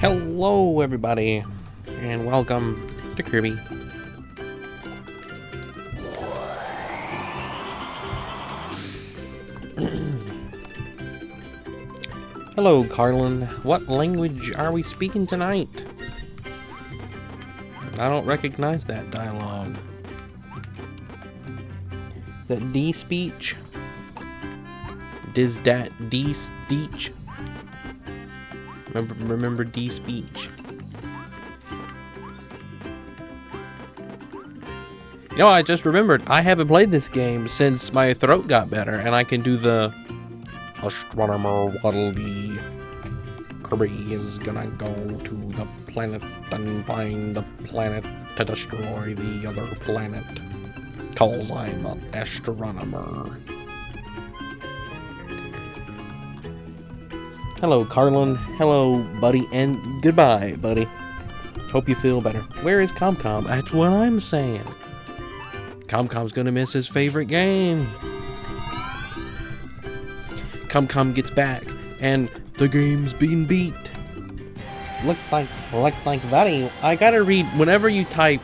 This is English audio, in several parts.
Hello everybody, and welcome to Kirby. Hello Carlin, what language are we speaking tonight? I don't recognize that dialogue. Is that D-speech? Is that D-speech? Remember D-speech. You know, I just remembered, I haven't played this game since my throat got better, and I can do the Astronomer Waddle-Dee. Kirby is gonna go to the planet and find the planet to destroy the other planet, 'cause I'm an astronomer. Hello, Carlin. Hello, buddy. And goodbye, buddy. Hope you feel better. Where is ComCom? That's what I'm saying. ComCom's gonna miss his favorite game. ComCom gets back, and the game's being beat. Looks like, buddy. I gotta read, whenever you type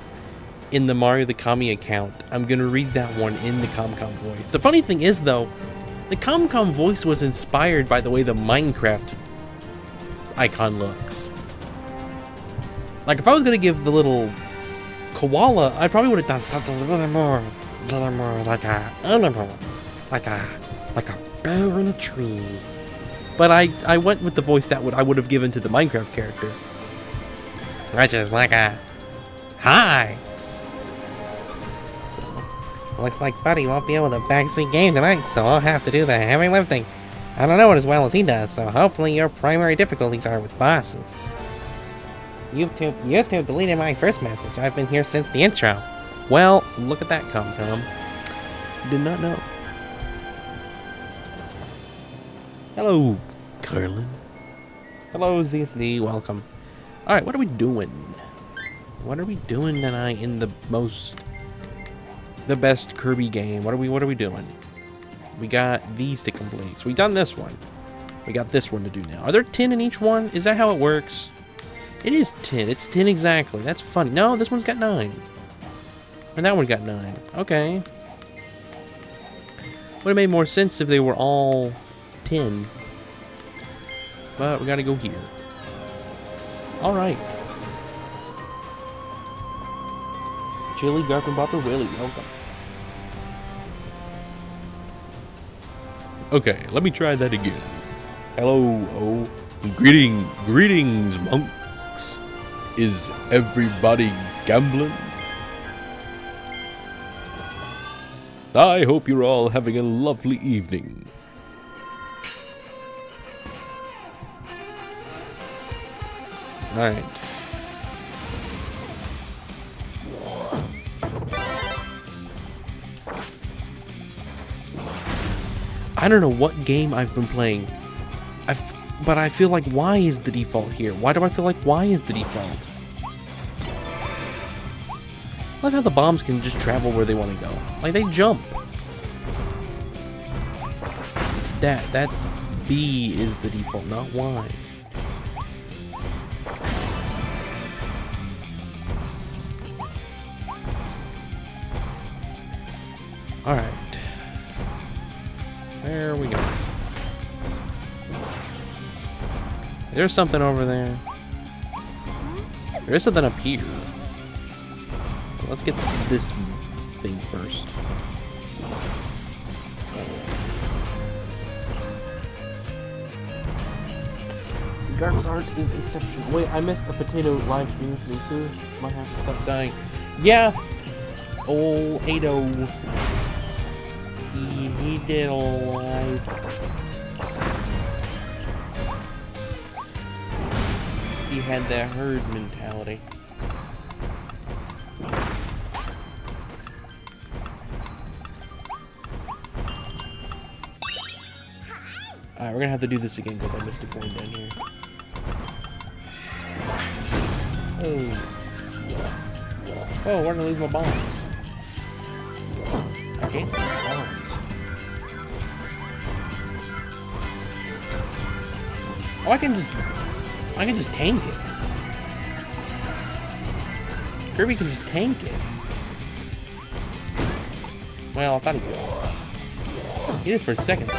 in the Mario the Kami account, I'm gonna read that one in the ComCom voice. The funny thing is, though, the ComCom voice was inspired by the way the Minecraft icon looks. Like, if I was gonna give the little koala, I probably would have done something a little more like a animal, like a bear in a tree. But I went with the voice that I would have given to the Minecraft character, which is like a hi. Looks like Buddy won't be able to backseat game tonight, so I'll have to do the heavy lifting. I don't know it as well as he does, so hopefully your primary difficulties are with bosses. YouTube deleted my first message. I've been here since the intro. Well, look at that, ComCom. Did not know. Hello, Carlin. Hello, ZSD. Welcome. Alright, what are we doing? What are we doing tonight in the best Kirby game? What are we doing? We got these to complete. So we done this one. We got this one to do now. Are there 10 in each one? Is that how it works? It is 10. It's 10 exactly. That's funny. No, this one's got 9. And that one got 9. Okay. Would have made more sense if they were all 10. But we gotta go here. Alright. Chili, Garp, and Bopper, Willie, welcome. Okay, let me try that again. Hello, greetings, monks. Is everybody gambling? I hope you're all having a lovely evening. Alright. I don't know what game I've been playing, but I feel like Y is the default here. Why do I feel like Y is the default? I love how the bombs can just travel where they want to go. Like, they jump. It's that's B is the default, not Y. Alright. There we go. There's something over there. There is something up here. So let's get this thing first. Garp's art is exceptional. Wait, I missed a potato live stream thing too. Might have to stop dying. Yeah! Oh, Ado. He did alright. He had that herd mentality. Alright, we're gonna have to do this again because I missed a coin down here. Oh, where did I leave my bombs? I can't leave my bombs. Oh, I can just tank it. Kirby can just tank it. Well, I thought he could. He did for a second.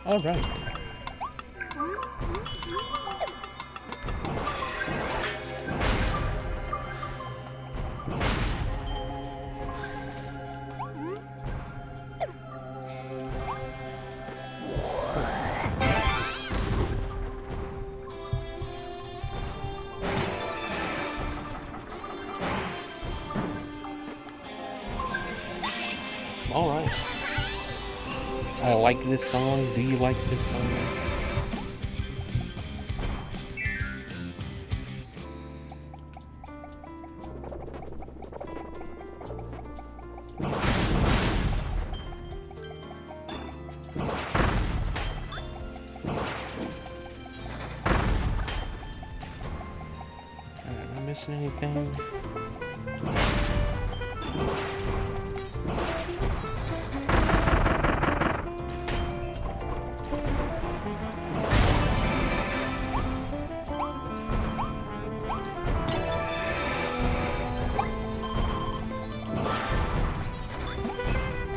All right. All right. I like this song. Do you like this song? Am I missing anything?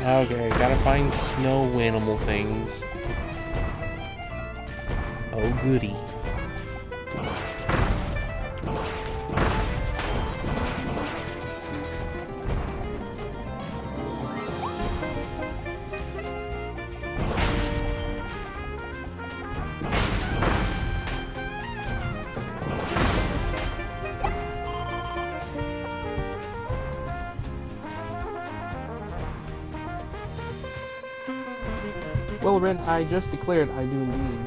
Okay, gotta find snow animal things. Oh goody. Well, Red, I just declared I do indeed.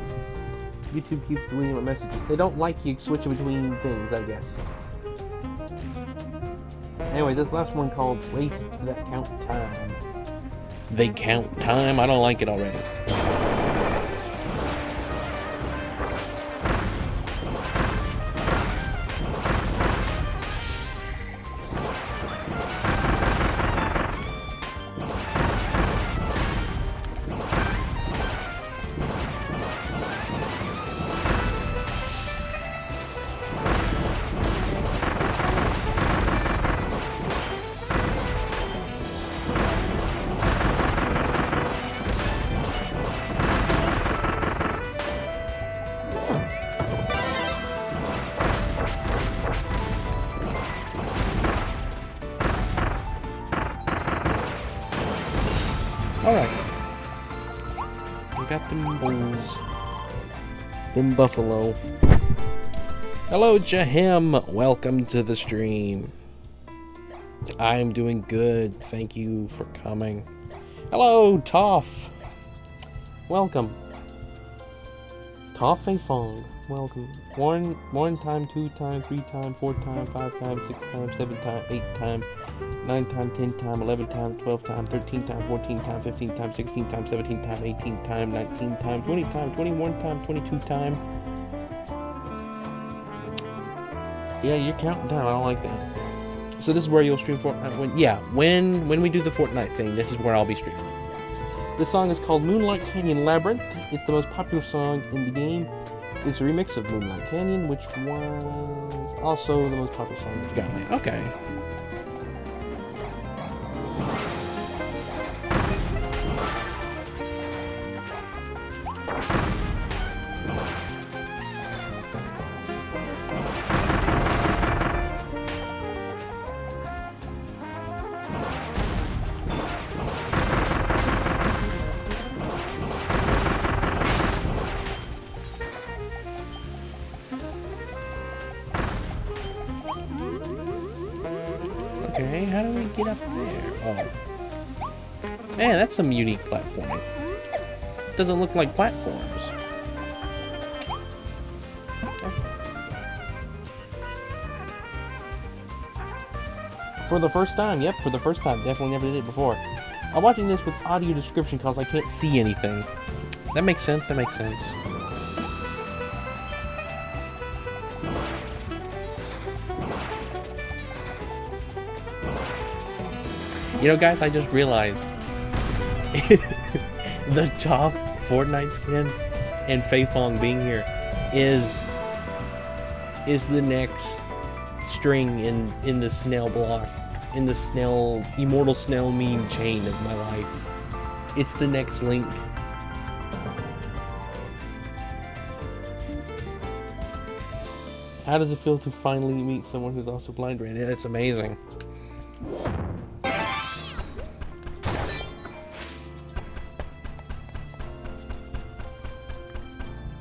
YouTube keeps deleting my messages. They don't like you switching between things, I guess. Anyway, this last one called Wastes That Count Time. They count time? I don't like it already. Alright. We got them bulls. Them buffalo. Hello, Jahem. Welcome to the stream. I'm doing good. Thank you for coming. Hello, Toph. Welcome. Toffee Fong. Welcome. One time, 2 times, 3 times, 4 times, 5 times, 6 times, 7 times, 8 times, 9 times, 10 times, 11 times, 12 times, 13 times, 14 times, 15 times, 16 times, 17 times, 18 times, 19 times, 20 times, 21 times, 22 times. Yeah, you're counting time. I don't like that. So this is where you'll stream Fortnite when we do the Fortnite thing, this is where I'll be streaming. This song is called Moonlight Canyon Labyrinth. It's the most popular song in the game. It's a remix of Moonlight Canyon, which was also the most popular song that you got me. Okay. Okay, how do we get up there? Oh. Man, that's some unique platforming. Doesn't look like platforms. Okay. For the first time, yep, for the first time. Definitely never did it before. I'm watching this with audio description because I can't see anything. That makes sense, that makes sense. You know, guys, I just realized the top Fortnite skin and Fei Fong being here is the next string in the snail block, in the snail immortal snail meme chain of my life. It's the next link. How does it feel to finally meet someone who's also blind, Randy? It's amazing.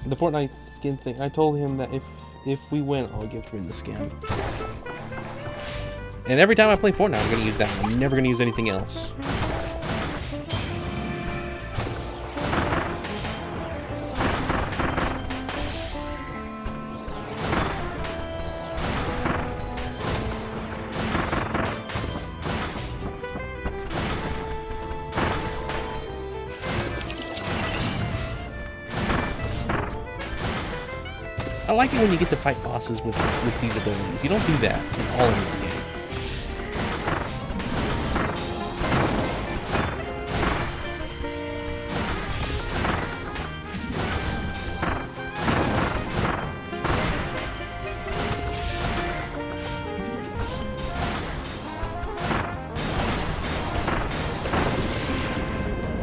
The Fortnite skin thing, I told him that if we win, I'll give Rin the skin. And every time I play Fortnite, I'm gonna use that. I'm never gonna use anything else. I like it when you get to fight bosses with these abilities. You don't do that at all in this game.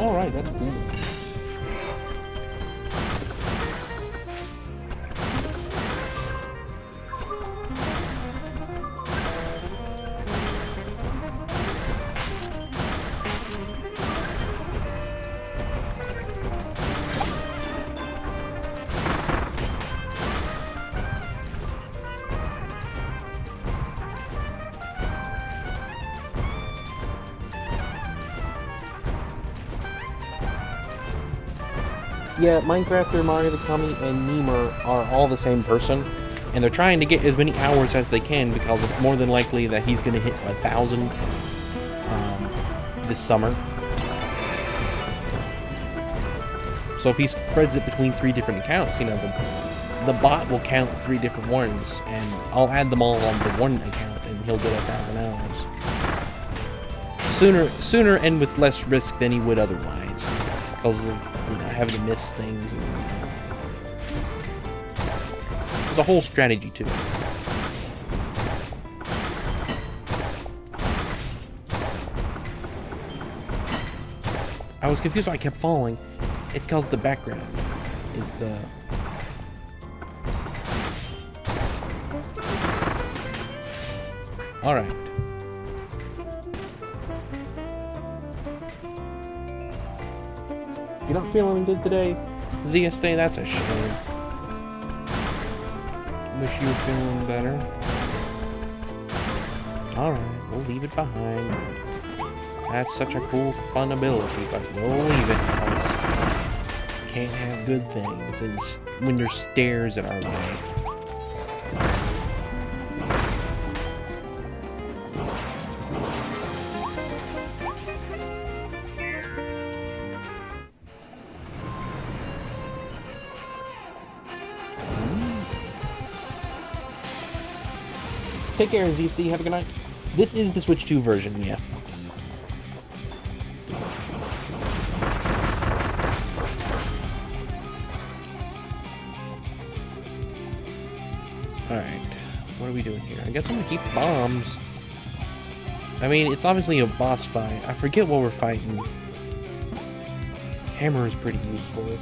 Alright, that's cool. Yeah, Minecrafter, Mario the Kami, and Nemer are all the same person, and they're trying to get as many hours as they can because it's more than likely that he's going to hit 1,000 this summer. So if he spreads it between 3 different accounts, you know, the bot will count 3 different ones, and I'll add them all on the one account, and he'll get 1,000 hours. Sooner and with less risk than he would otherwise, because of, you know, having to miss things. And, there's a whole strategy to it. I was confused why I kept falling. It's because the background is the... Alright. You're not feeling good today, ZSD? That's a shame. Wish you were feeling better. Alright, we'll leave it behind. That's such a cool, fun ability, but we'll leave it because we can't have good things when there's stairs in our way. Take care, ZSD. Have a good night. This is the Switch 2 version, yeah. Alright. What are we doing here? I guess I'm gonna keep bombs. I mean, it's obviously a boss fight. I forget what we're fighting. Hammer is pretty useful.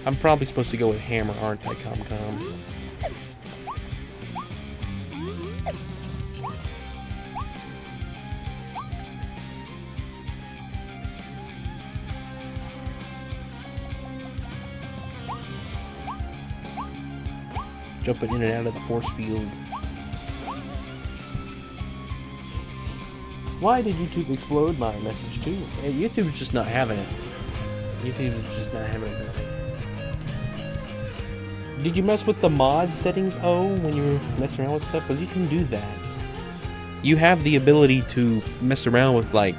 I'm probably supposed to go with Hammer, aren't I, Comcom? Jumping in and out of the force field. Why did YouTube explode my message too? Hey, YouTube's just not having it. YouTube is just not having it. Did you mess with the mod settings, when you were messing around with stuff? Because you can do that. You have the ability to mess around with, like,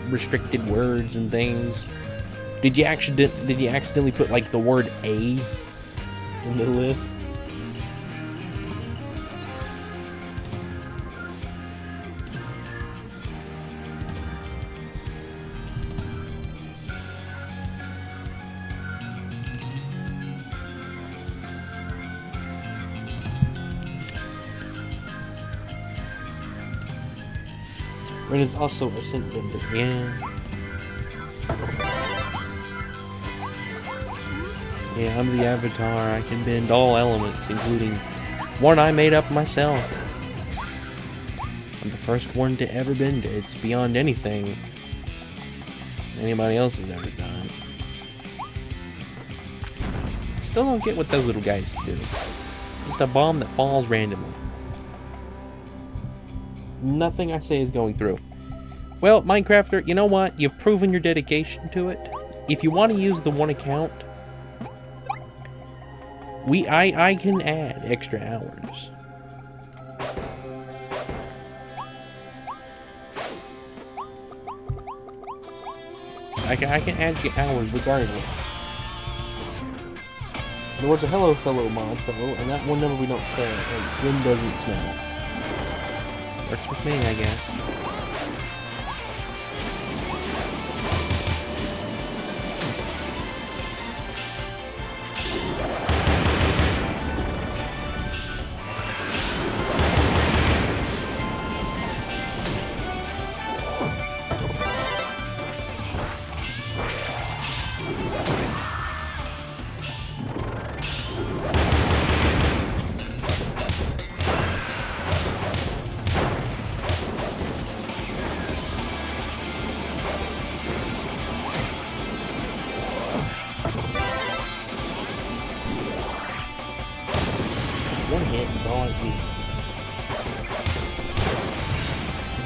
restricted words and things. Did you accidentally put, like, the word A in the list? Ren is also a scent bender. Yeah. Yeah, I'm the Avatar. I can bend all elements, including one I made up myself. I'm the first one to ever bend it. It's beyond anything anybody else has ever done. Still don't get what those little guys do. Just a bomb that falls randomly. Nothing I say is going through. Well, Minecrafter, you know what? You've proven your dedication to it. If you want to use the one account, I can add extra hours. I can add you hours regardless. There was a hello fellow mod fellow, and that one number we don't say, and wind doesn't smell. Works with me, I guess. One hit is all I need.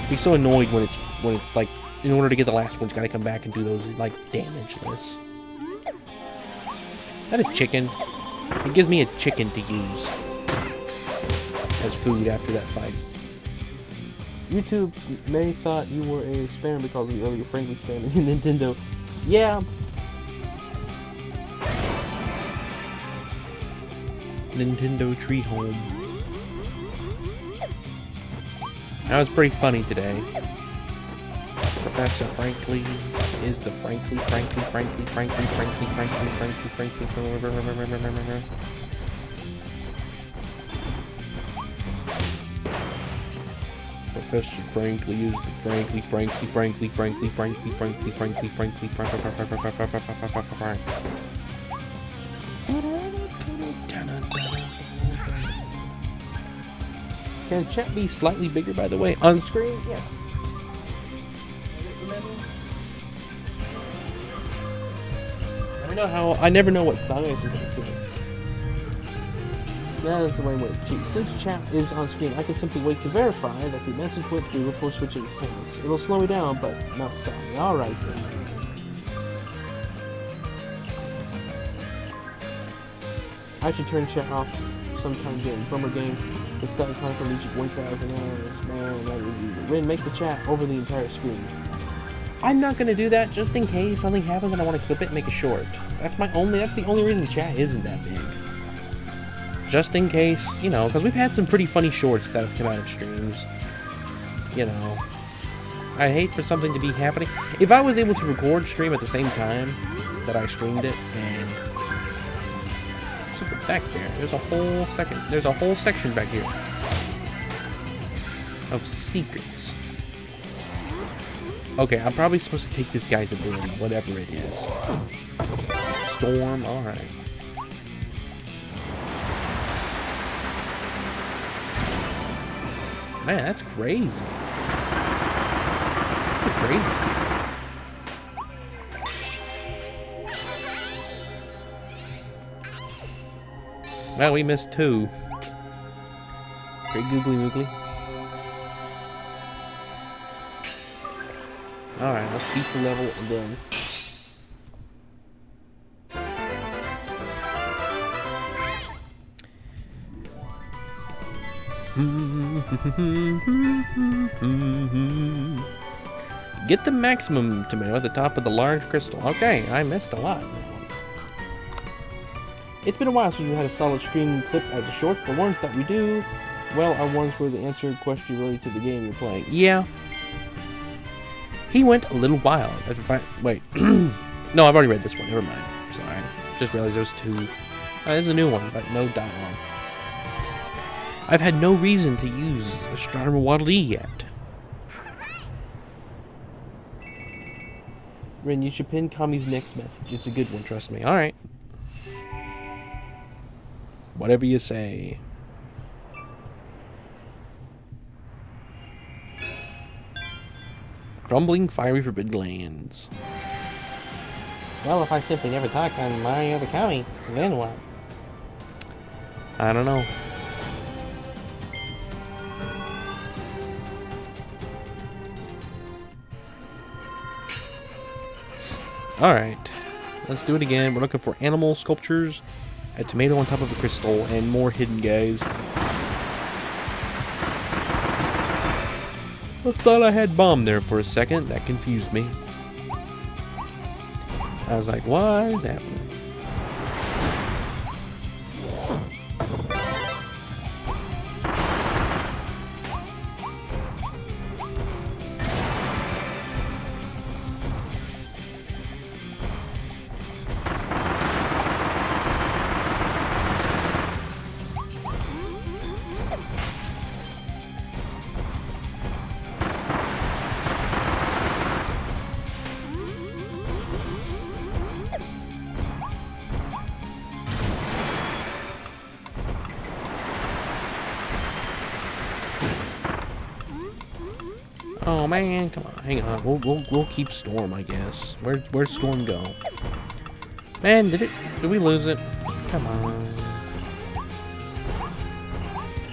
Be so annoyed when it's like, in order to get the last one, you gotta come back and do those like damageless. Is that a chicken? It gives me a chicken to use as food after that fight. YouTube may thought you were a spammer because of the earlier friendly spamming in Nintendo. Yeah. Nintendo Tree Home. That was pretty funny today. Professor Frankly is the Frankly. Professor Frankly is the Frankly. Can chat be slightly bigger, by the way, on screen? Yeah. I never know what size is going to be. Yeah, that's the way it cheats. Since chat is on screen, I can simply wait to verify that the message went through before switching channels. It'll slow me down, but not stop me. Alright then. I should turn chat off sometime during Bummer game. The start time for reaching 1,000 hours. Man, that is easy. Rin, make the chat over the entire screen. I'm not gonna do that just in case something happens and I want to clip it and make it short. That's the only reason the chat isn't that big. Just in case, you know, because we've had some pretty funny shorts that have come out of streams. You know, I hate for something to be happening. If I was able to record stream at the same time that I streamed it, and something back there, there's a whole section back here of secrets. Okay, I'm probably supposed to take this guy's ability, whatever it is. Storm, alright. Man, that's crazy. That's a crazy secret. Well, we missed two. Great googly moogly. Alright, let's beat the level and then... Get the maximum tomato at the top of the large crystal. Okay, I missed a lot. It's been a while since we had a solid stream clip as a short. The ones that we do, well, are ones where the answer question related to the game you're playing. Yeah. He went a little wild. Wait. No, I've already read this one. Never mind. Sorry. Just realized there was two. There's a new one, but no dialogue. I've had no reason to use Astronomer Waddle Dee yet. Ren, you should pin Kami's next message. It's a good one, trust me. Alright. Whatever you say. Crumbling, fiery, forbidden lands. Well, if I simply never talk on Mario the Kami, then what? I don't know. Alright. Let's do it again. We're looking for animal sculptures, a tomato on top of a crystal, and more hidden guys. I thought I had bomb there for a second. That confused me. I was like, what is happening? Oh man, come on, hang on. We'll keep Storm, I guess. Where'd Storm go? Man, did we lose it? Come on.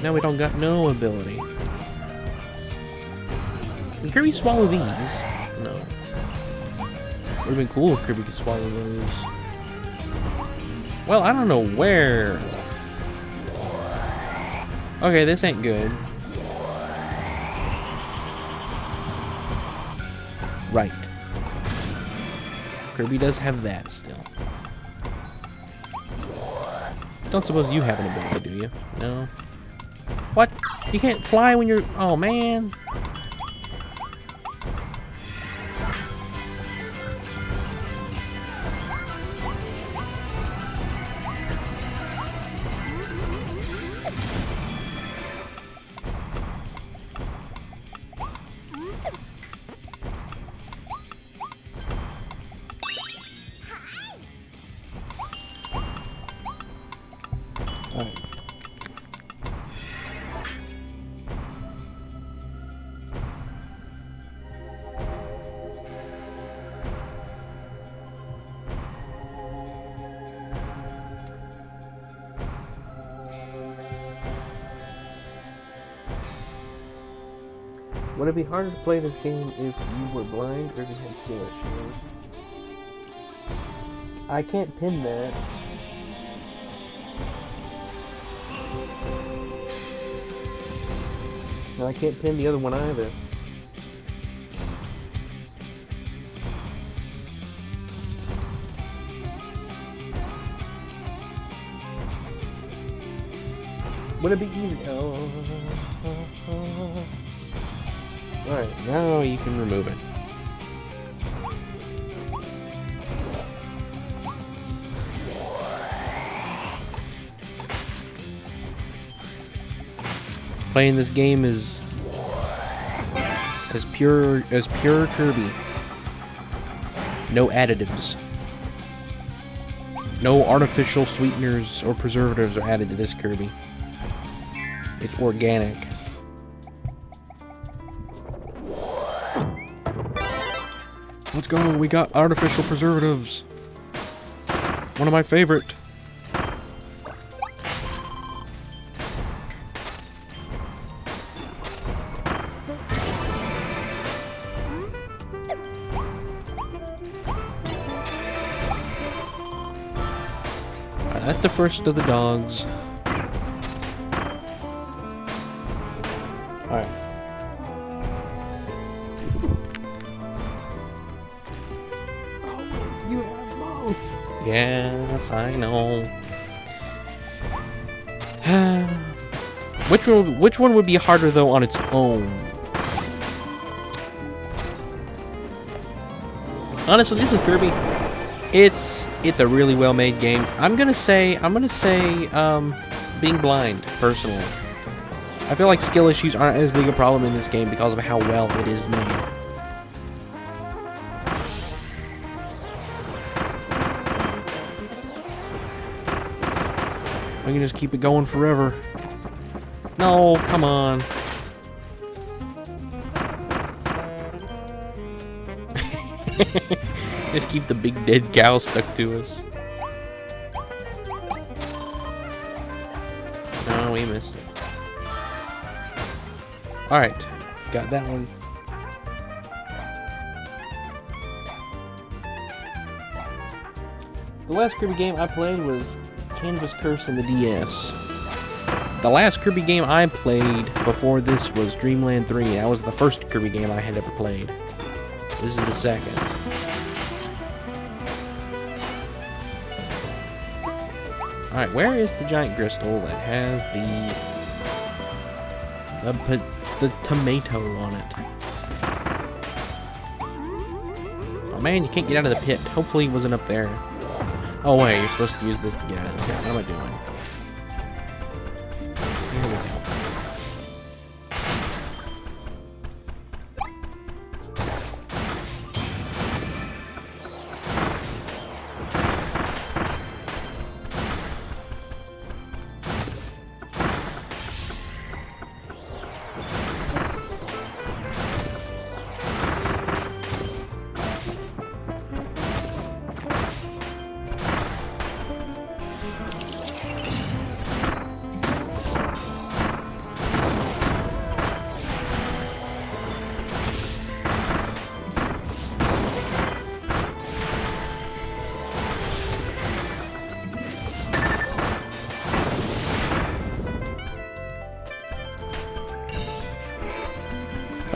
Now we don't got no ability. Can Kirby swallow these? No. Would've been cool if Kirby could swallow those. Well, I don't know where. Okay, this ain't good. Right. Kirby does have that still. Don't suppose you have an ability, do you? No. What? You can't fly when you're... Oh, man. Would it be harder to play this game if you were blind or if you had skill issues? I can't pin that. And I can't pin the other one either. Would it be easy? Alright, now you can remove it. Playing this game is as pure Kirby. No additives. No artificial sweeteners or preservatives are added to this Kirby. It's organic. Let's go, we got artificial preservatives. One of my favorite. That's the first of the dogs. Alright. You have both. Yes, I know. Which one would be harder though on its own? Honestly, this is Kirby. It's a really well made game. I'm gonna say being blind, personally. I feel like skill issues aren't as big a problem in this game because of how well it is made. I can just keep it going forever. No, come on. Just keep the big dead cow stuck to us. No, we missed it. Alright, got that one. The last Kirby game I played was Canvas Curse on the DS. The last Kirby game I played before this was Dreamland 3. That was the first Kirby game I had ever played. This is the second. Alright, where is the giant crystal that has the tomato on it? Oh man, you can't get out of the pit. Hopefully it wasn't up there. Oh wait, you're supposed to use this to get out of the pit. What am I doing? Here we go.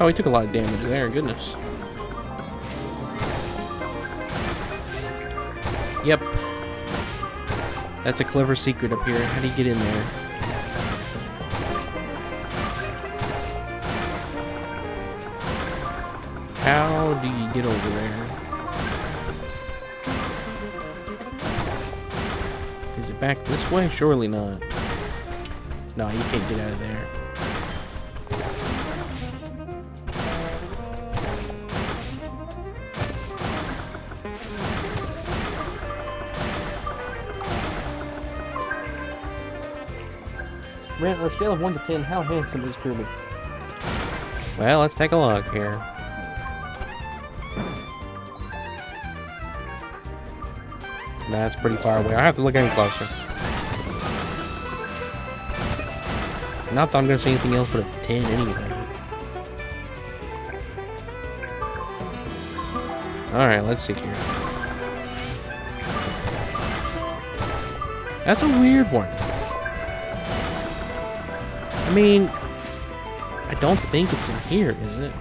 Oh, he took a lot of damage there, goodness. Yep. That's a clever secret up here. How do you get in there? How do you get over there? Is it back this way? Surely not. No, you can't get out of there. Brent, on a scale of 1 to 10, how handsome is Kirby? Well, let's take a look here. That's pretty far away. I have to look any closer. Not that I'm going to see anything else but a 10 anyway. Alright, let's see here. That's a weird one. I mean, I don't think it's in here, is it?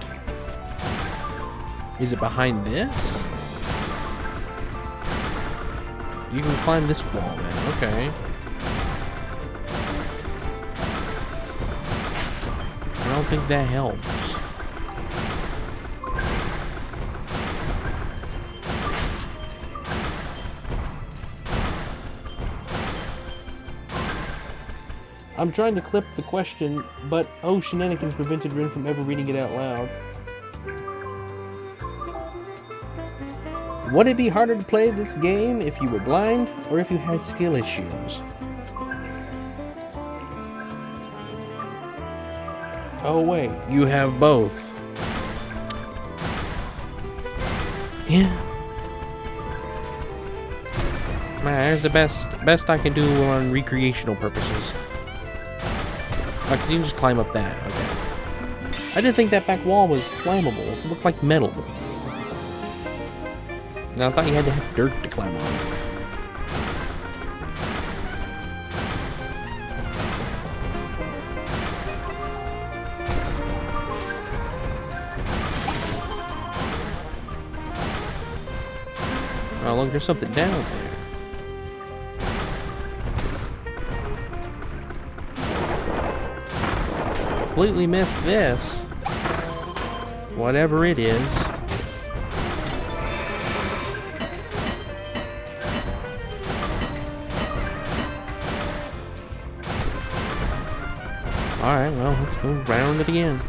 Is it behind this? You can climb this wall then, okay. I don't think that helps. I'm trying to clip the question, but oh, shenanigans prevented Rin from ever reading it out loud. Would it be harder to play this game if you were blind or if you had skill issues? Oh wait, you have both. Yeah. Man, that's the best I can do on recreational purposes. Like, you can just climb up that, okay. I didn't think that back wall was climbable. It looked like metal. Now, I thought you had to have dirt to climb on. Oh, look, there's something down there. Completely missed this. Whatever it is. Alright, well, let's go round it again.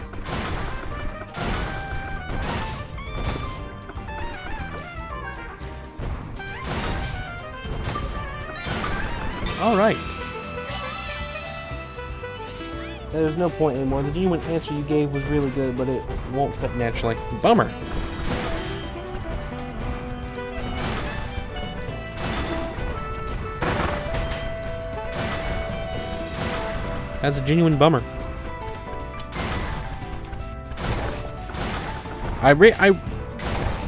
Alright. There's no point anymore. The genuine answer you gave was really good, but it won't cut naturally. Bummer. That's a genuine bummer.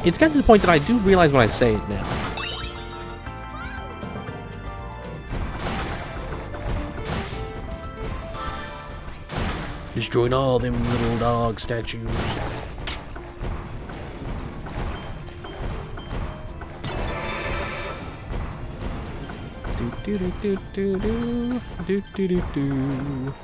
It's gotten to the point that I do realize when I say it now. Destroying all them little dog statues. Do do do do do do do do do.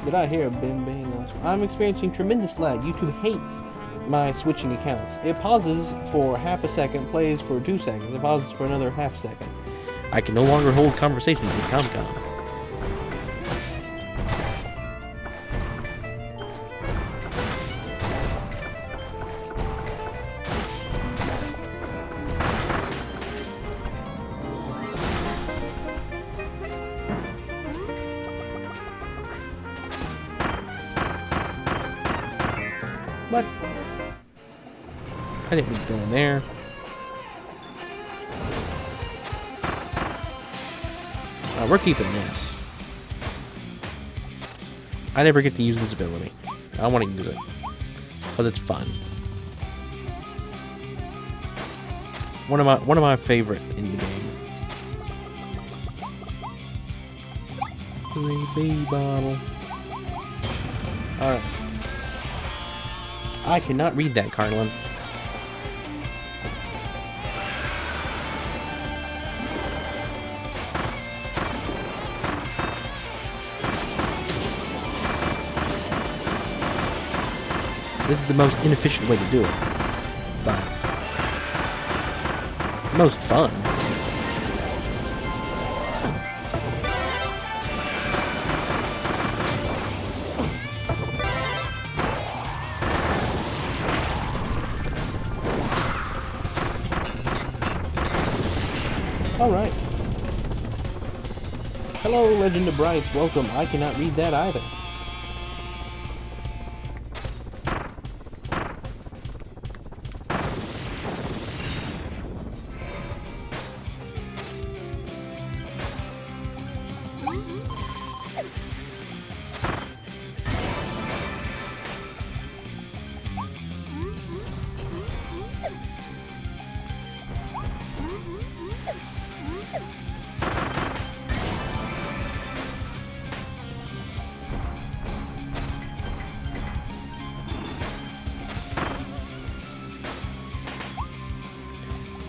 Did I hear a bing bang? I'm experiencing tremendous lag. YouTube hates my switching accounts. It pauses for half a second, plays for 2 seconds, it pauses for another half second. I can no longer hold conversations with Comcom. What? I didn't mean to go in there. We're keeping this. I never get to use this ability. I want to use it because it's fun. One of my favorite in the game. Baby bottle. All right. I cannot read that, Carlin. This is the most inefficient way to do it, but most fun. Alright. Hello, Legend of Brights. Welcome. I cannot read that either.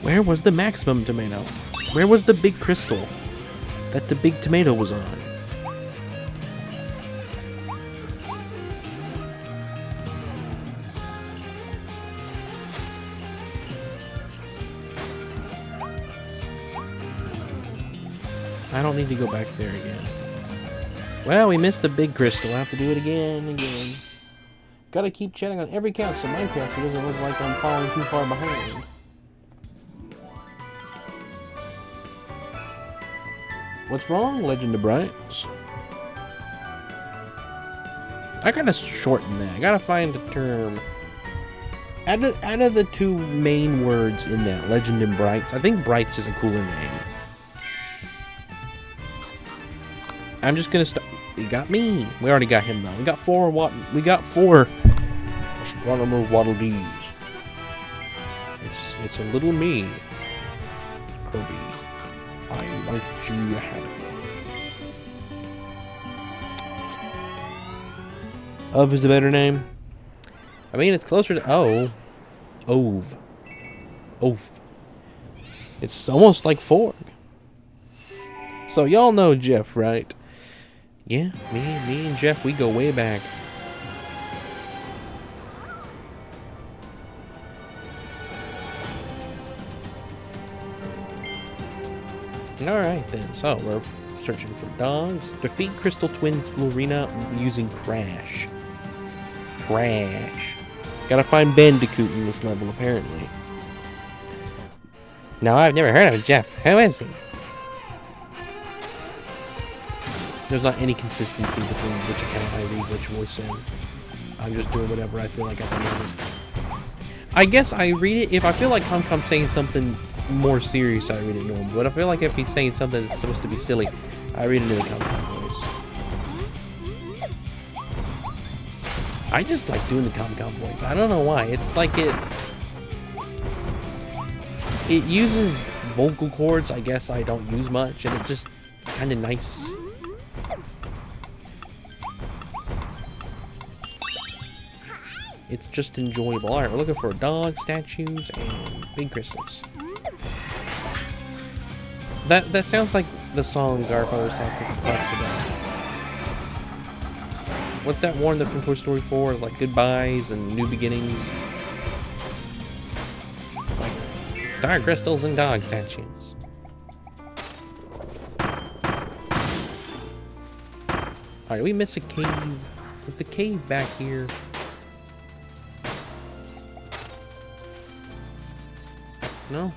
Where was the maximum tomato? Where was the big crystal that the big tomato was on? I don't need to go back there again. Well, we missed the big crystal. I'll have to do it again. Gotta keep checking on every count so Minecraft doesn't look like I'm falling too far behind. What's wrong, Legend of Brights? I gotta shorten that. I gotta find a term. Out of the two main words in that, Legend and Brights, I think Brights is a cooler name. I'm just gonna start. We got me. We already got him though. We got four. We got four. Astronomer Waddle Dees. It's a little me, Kirby. I want you to have it. Of is a better name. I mean, it's closer to Ove. It's almost like Forg. So y'all know Jeff, right? Yeah, me and Jeff, we go way back. Alright then, so we're searching for dogs. Defeat Crystal Twin Florina using Crash. Gotta find Bandicoot in this level, apparently. No, I've never heard of Jeff. Who is he? There's not any consistency between which account I read which voice in. I'm just doing whatever I feel like at the moment. I guess I read it if I feel like Comcom's saying something more serious. I read it normal, but I feel like if he's saying something that's supposed to be silly, I read it in the Comcom voice. I just like doing the Comcom voice. I don't know why. It's like it uses vocal cords. I guess I don't use much, and it's just kind of nice. It's just enjoyable. Alright, we're looking for dog statues and big crystals. That sounds like the song Garf always talks about. What's that one that's from Toy Story 4? Like goodbyes and new beginnings. Like star crystals and dog statues. Alright, we miss a cave. Is the cave back here? No.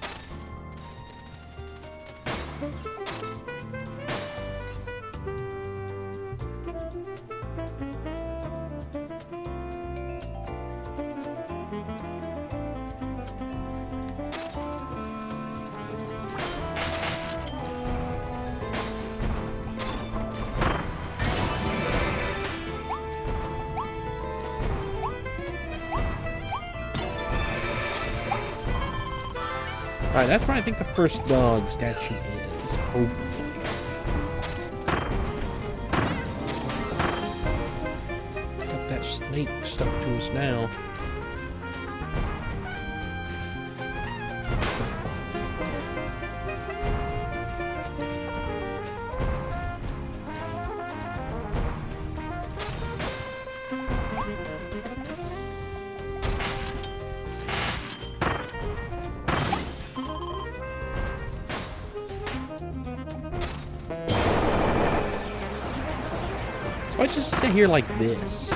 Alright, that's where I think the first dog statue is. Oh. Got that snake stuck to us now. So I just sit here like this.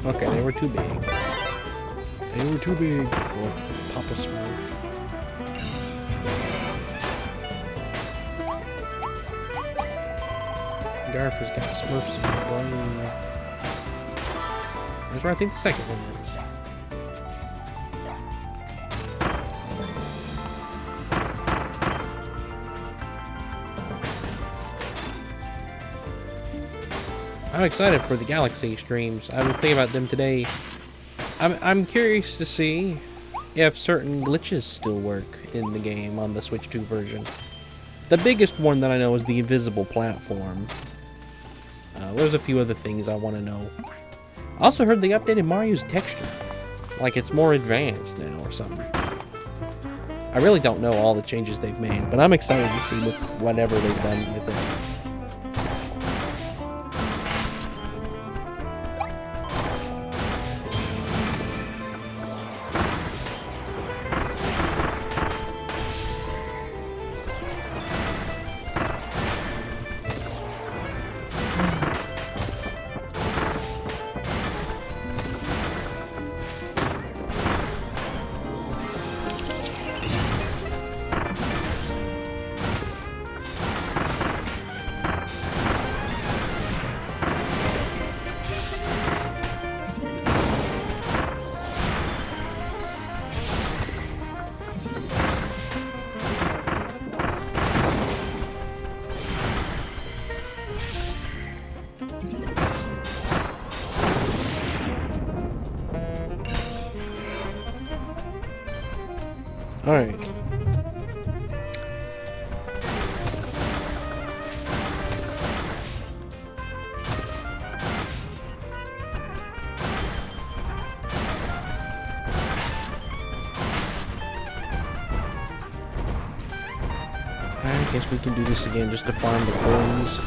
Okay, they were too big. They were too big for Papa Smurf. Garf has got Smurfs in the room. That's where I think the second one is. I'm excited for the Galaxy streams. I was thinking about them today. I'm curious to see if certain glitches still work in the game on the Switch 2 version. The biggest one that I know is the invisible platform. There's a few other things I want to know. I also heard they updated Mario's texture. Like it's more advanced now or something. I really don't know all the changes they've made, but I'm excited to see whatever they've done with it. Alright. guess we can do this again just to farm the coins.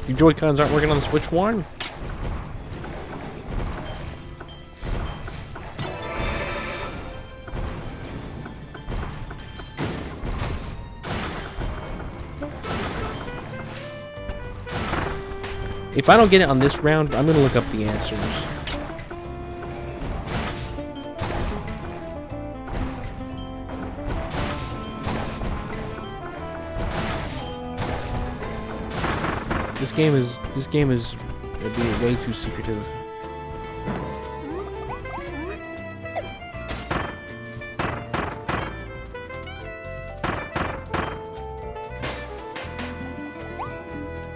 Your Joy-Cons aren't working on the Switch 1? If I don't get it on this round, I'm gonna look up the answers. This game is being way too secretive.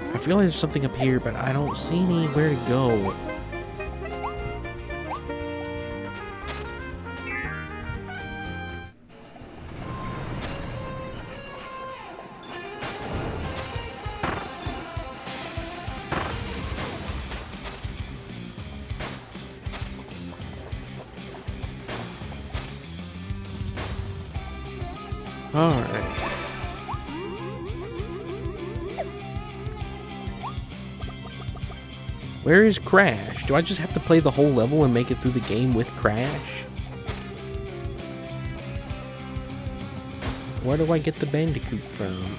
I feel like there's something up here, but I don't see anywhere to go. Alright. Where is Crash? Do I just have to play the whole level and make it through the game with Crash? Where do I get the Bandicoot from?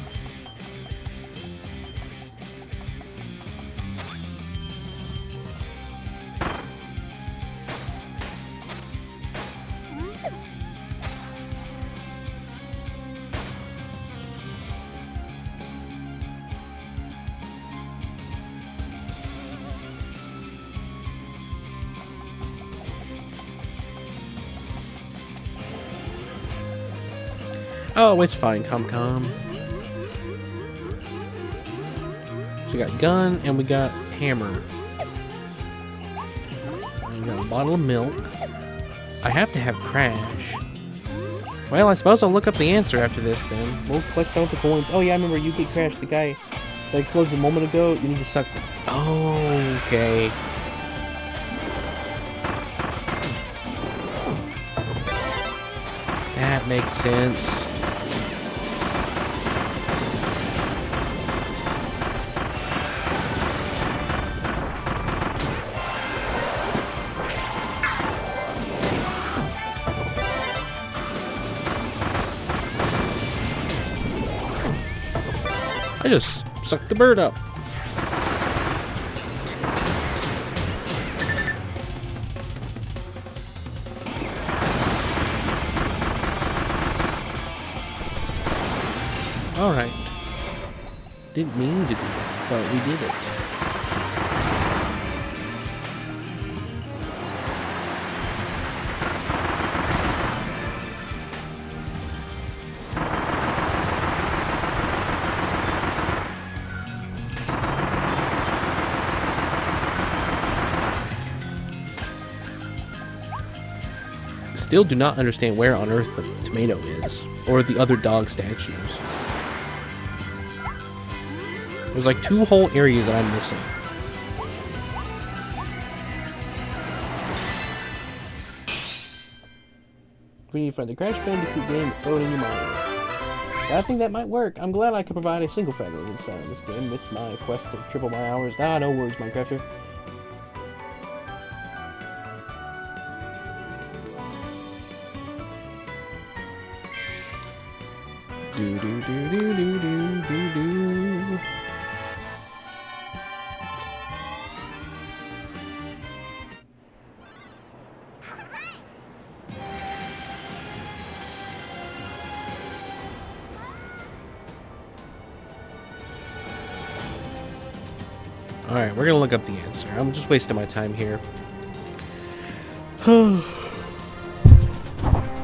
Oh, it's fine, Comcom. So we got gun and we got hammer. And we got a bottle of milk. I have to have Crash. Well, I suppose I'll look up the answer after this then. We'll collect all the coins. Oh yeah, I remember you get Crash, the guy that exploded a moment ago. You need to suck. Oh, okay. That makes sense. I just sucked the bird up. Alright. Didn't mean to do that, but we did it. Still do not understand where on earth the tomato is, or the other dog statues. There's like 2 whole areas that I'm missing. We need to find the Crash Bandicoot game, throw it in your mind. I think that might work. I'm glad I could provide a single fragment of insight in this game. It's my quest to triple my hours. Ah, no worries, Minecrafter. Do do do do do do do do. Alright, we're gonna look up the answer. I'm just wasting my time here.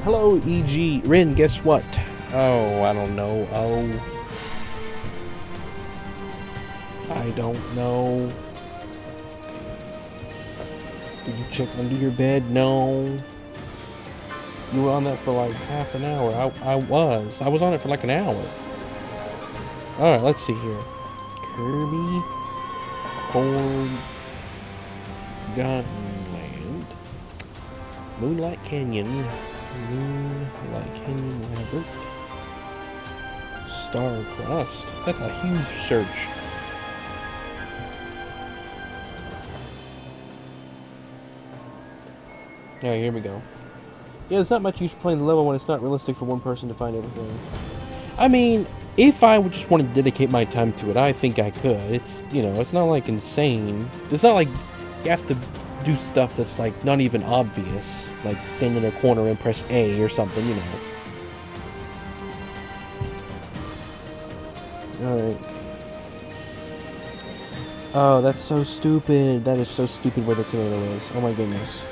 Hello, E.G. Rin, guess what? Oh, I don't know. Oh. I don't know. Did you check under your bed? No. You were on that for like half an hour. I was on it for like an hour. Alright, let's see here. Kirby Forgotten Moonlight Canyon. Moonlight Canyon Labyrinth. Star Crust. That's a huge search. Alright, here we go. Yeah, there's not much use playing the level when it's not realistic for one person to find everything. I mean, if I would just want to dedicate my time to it, I think I could. It's, you know, it's not like insane. It's not like you have to do stuff that's like not even obvious, like stand in a corner and press A or something, you know. Alright. Oh, that's so stupid. That is so stupid where the tomato is. Oh my goodness.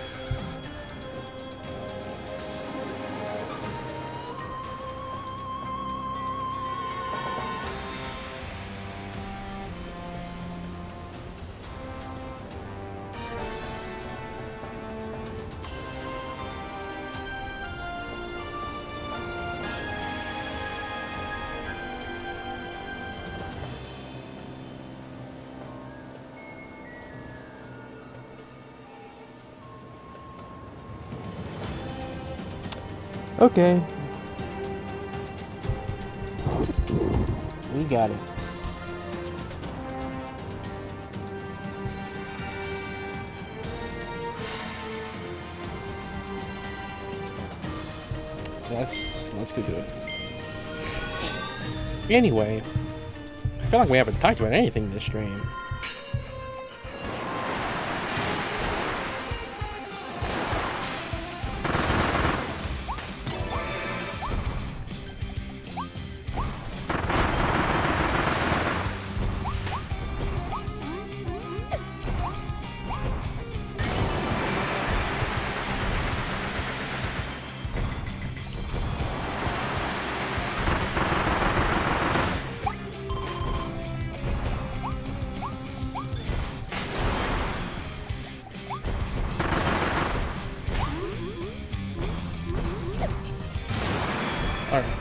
Okay. We got it. Let's go do it. Anyway, I feel like we haven't talked about anything this stream. Alright.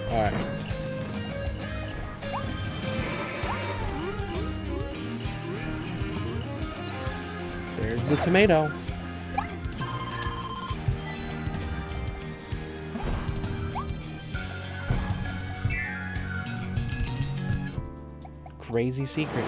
Alright. There's the tomato. Crazy secret.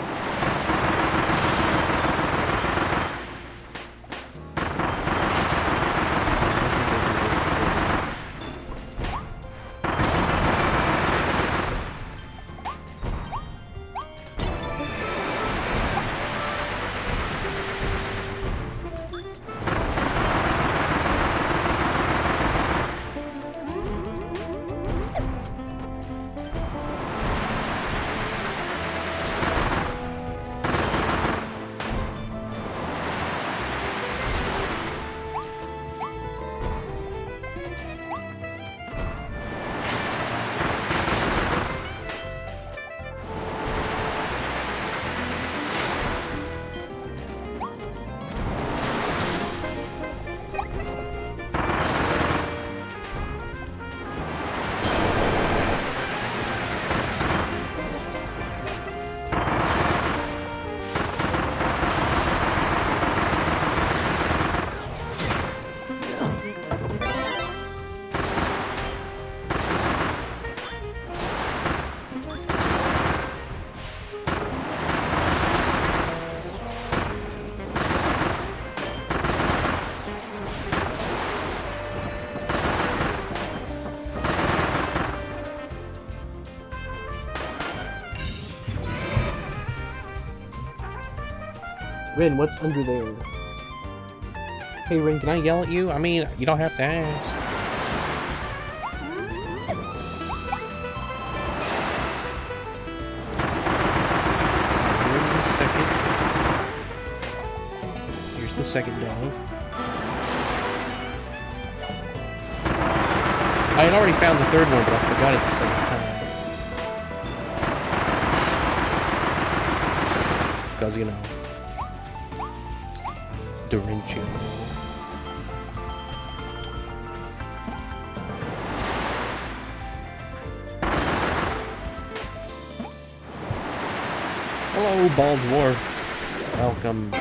Rin, what's under there? Hey, Rin, can I yell at you? I mean, you don't have to ask. Here's the second dog. I had already found the third one, but I forgot it the second time. Because, you know, Dorincio. Hello, Bald Dwarf. Welcome.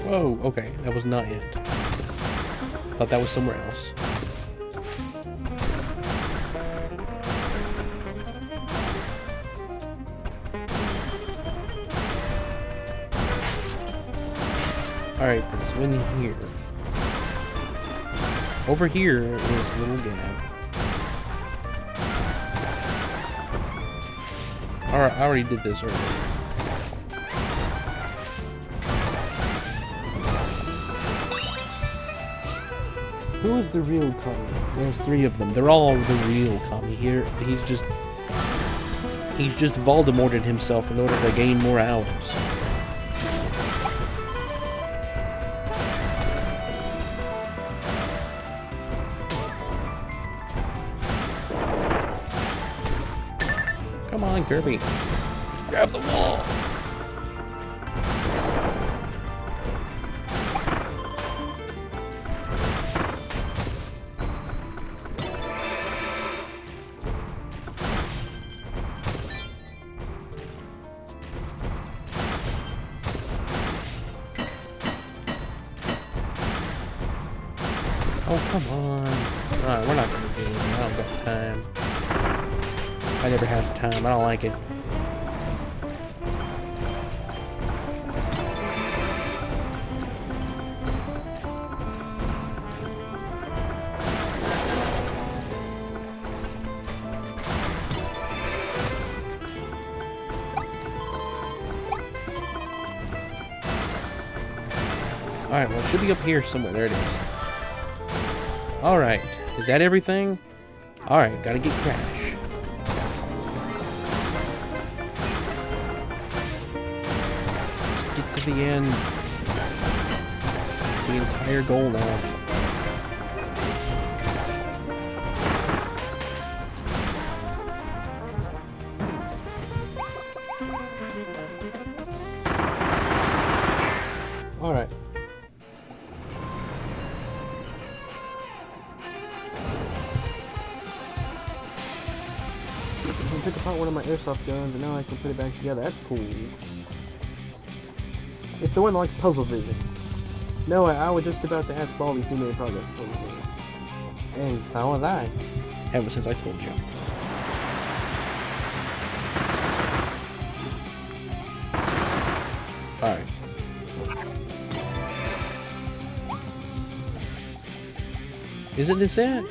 Whoa, okay, that was not it. Thought that was somewhere else. Alright, so in here. Over here is a little gap. Alright, I already did this earlier. Who is the real Kami? There's 3 of them. They're all the real Kami here. He's just Voldemorted himself in order to gain more hours. Come on, Kirby. Grab the wall. Oh, come on. Alright, we're not gonna do it. I don't got time. I never have time. I don't like it. Alright, well, it should be up here somewhere. There it is. Alright, is that everything? Alright, gotta get Crash. Let's get to the end. The entire goal now. Alright. I took apart one of my airsoft guns and now I can put it back together. That's cool. It's the one that likes puzzle vision. No, I was just about to ask Baldy if he made progress with puzzle vision. And so was I. Ever since I told you. Alright. Isn't this it?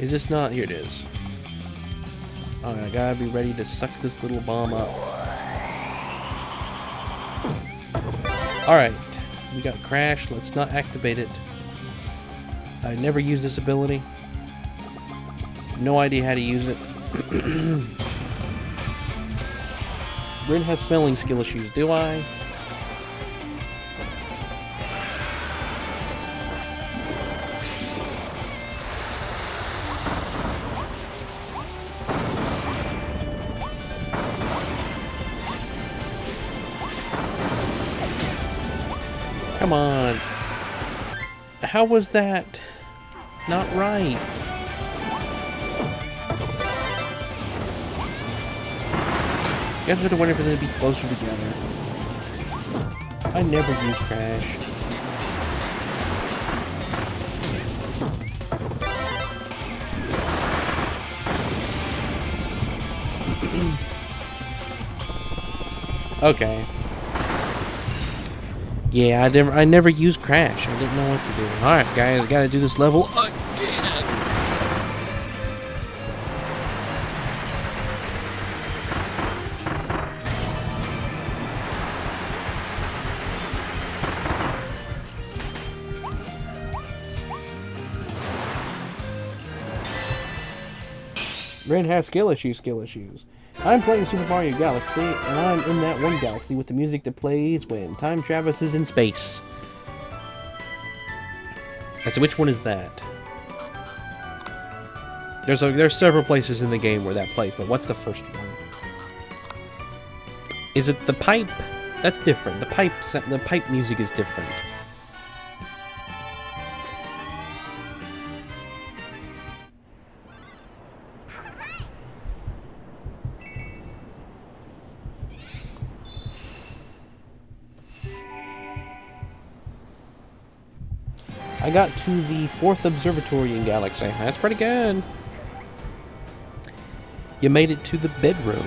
Is this not? Here it is. Alright, I gotta be ready to suck this little bomb up. Alright, we got Crash. Let's not activate it. I never use this ability. No idea how to use it. Rin has smelling skill issues. Do I? Come on. How was that not right? You guys would have wanted for them to be closer together. I never use Crash. Okay. Yeah, I never used Crash. I didn't know what to do. Alright, guys, I gotta do this level again. Ren has skill issues. I'm playing Super Mario Galaxy, and I'm in that one galaxy with the music that plays when time traverses in space. And so which one is that? There's several places in the game where that plays, but what's the first one? Is it the pipe? That's different. The pipe music is different. I got to the 4th observatory in Galaxy. That's pretty good. You made it to the bedroom.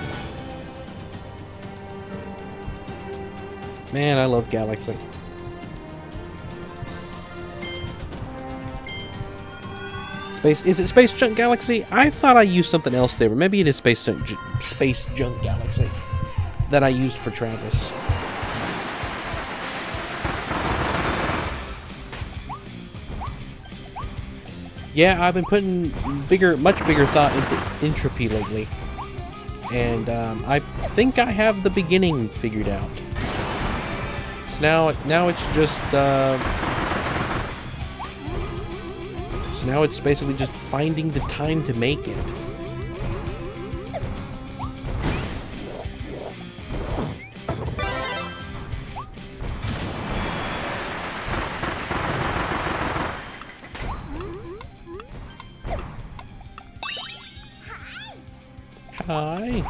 Man, I love Galaxy. Is it Space Junk Galaxy? I thought I used something else there, but maybe it is Space Junk Galaxy that I used for Travis. Yeah, I've been putting much bigger thought into entropy lately, and I think I have the beginning figured out. So now it's just so now it's basically just finding the time to make it. Hi.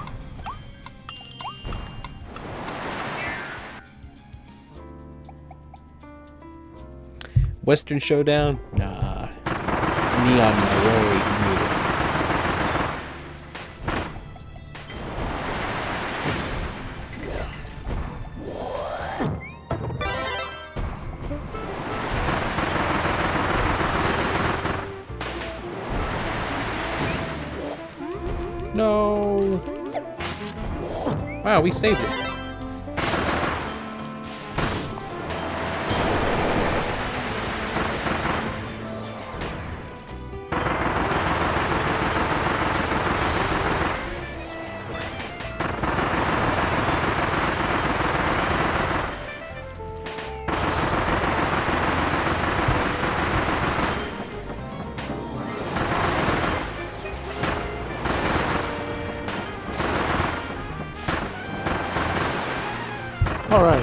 Western Showdown? Nah. Me on my way. No. Wow, we saved it. All right.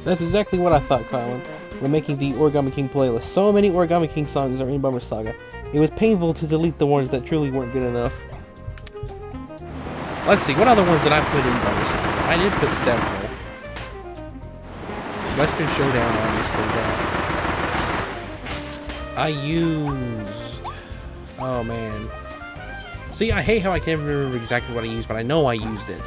That's exactly what I thought, Carlin. We're making the Origami King playlist. So many Origami King songs are in Bummer Saga. It was painful to delete the ones that truly weren't good enough. Let's see, what other ones did I put in Bummer Saga? I did put several. Western Showdown, obviously, but I used... Oh, man. See, I hate how I can't remember exactly what I used, but I know I used it.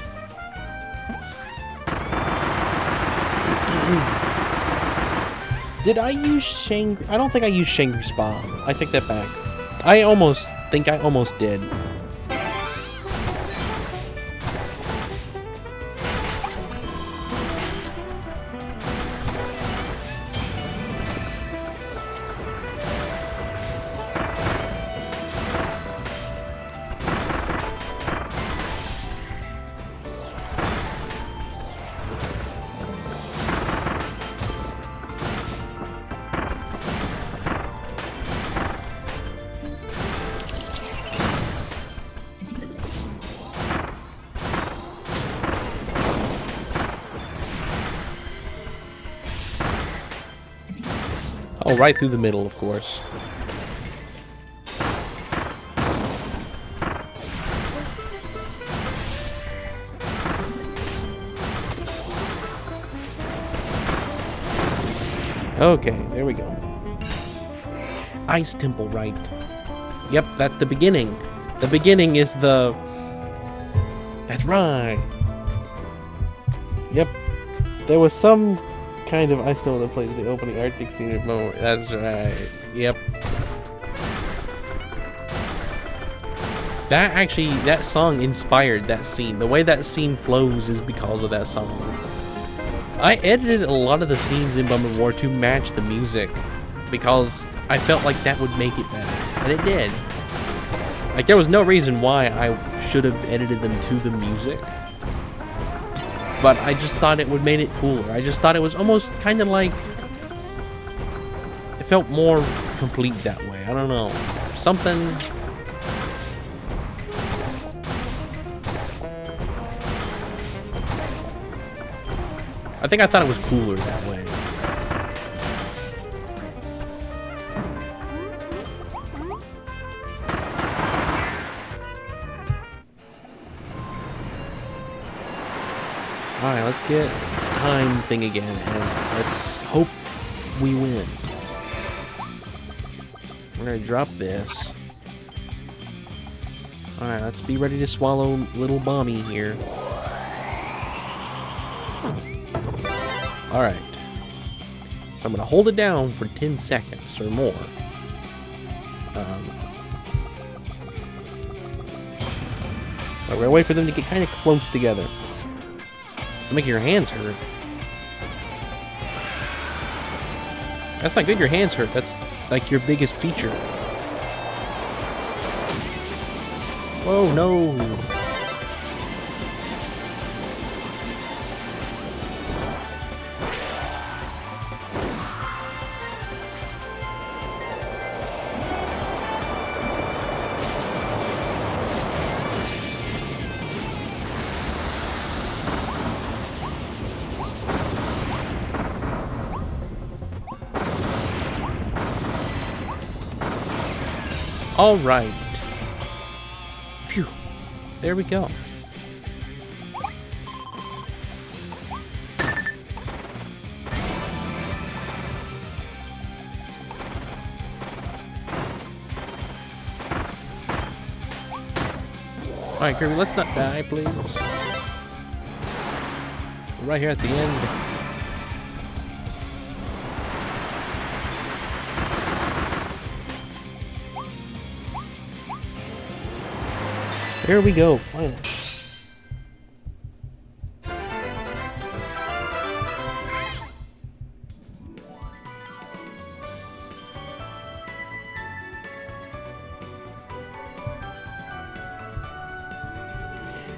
Did I use Shangri? I don't think I used Shangri Spa. I take that back. I almost did. Oh, right through the middle, of course. Okay, there we go. Ice Temple, right. Yep, that's the beginning. The beginning is the... That's right. Yep. There was some kind of ice temple that plays the opening Arctic scene at moment. That's right. Yep. That song inspired that scene. The way that scene flows is because of that song. I edited a lot of the scenes in Bummer War to match the music because I felt like that would make it better, and it did. Like, there was no reason why I should have edited them to the music, but I just thought it would made it cooler. I just thought it was almost kind of like, it felt more complete that way. I don't know. Something... I think I thought it was cooler that way. Alright, let's get time thing again, and let's hope we win. We're gonna drop this. Alright, let's be ready to swallow little Bommy here. Alright. So I'm gonna hold it down for 10 seconds or more. We're gonna wait for them to get kind of close together. So make your hands hurt. That's not good, your hands hurt. That's like your biggest feature. Whoa, no. All right. Phew. There we go. All right, Kirby, let's not die, please. We're right here at the end. There we go, finally.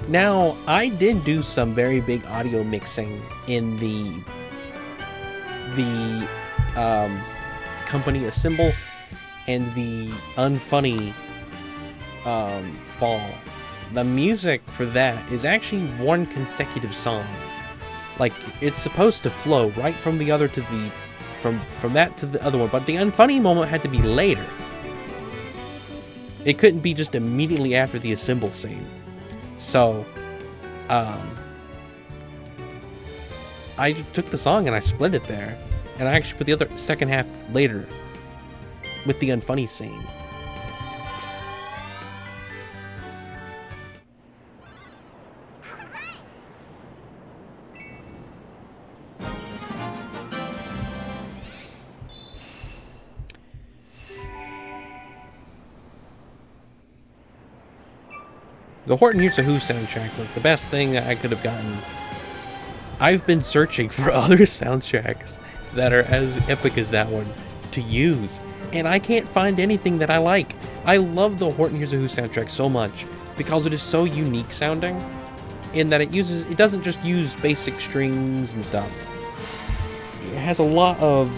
Now, I did do some very big audio mixing in the company Assemble and the Unfunny Fall. The music for that is actually one consecutive song. Like, it's supposed to flow right from the other to the from that to the other one, but the Unfunny moment had to be later. It couldn't be just immediately after the Assemble scene. So, I took the song and I split it there, and I actually put the other second half later with the Unfunny scene. The Horton Hears a Who soundtrack was the best thing that I could have gotten. I've been searching for other soundtracks that are as epic as that one to use, and I can't find anything that I like. I love the Horton Hears a Who soundtrack so much because it is so unique sounding in that it doesn't just use basic strings and stuff. It has a lot of,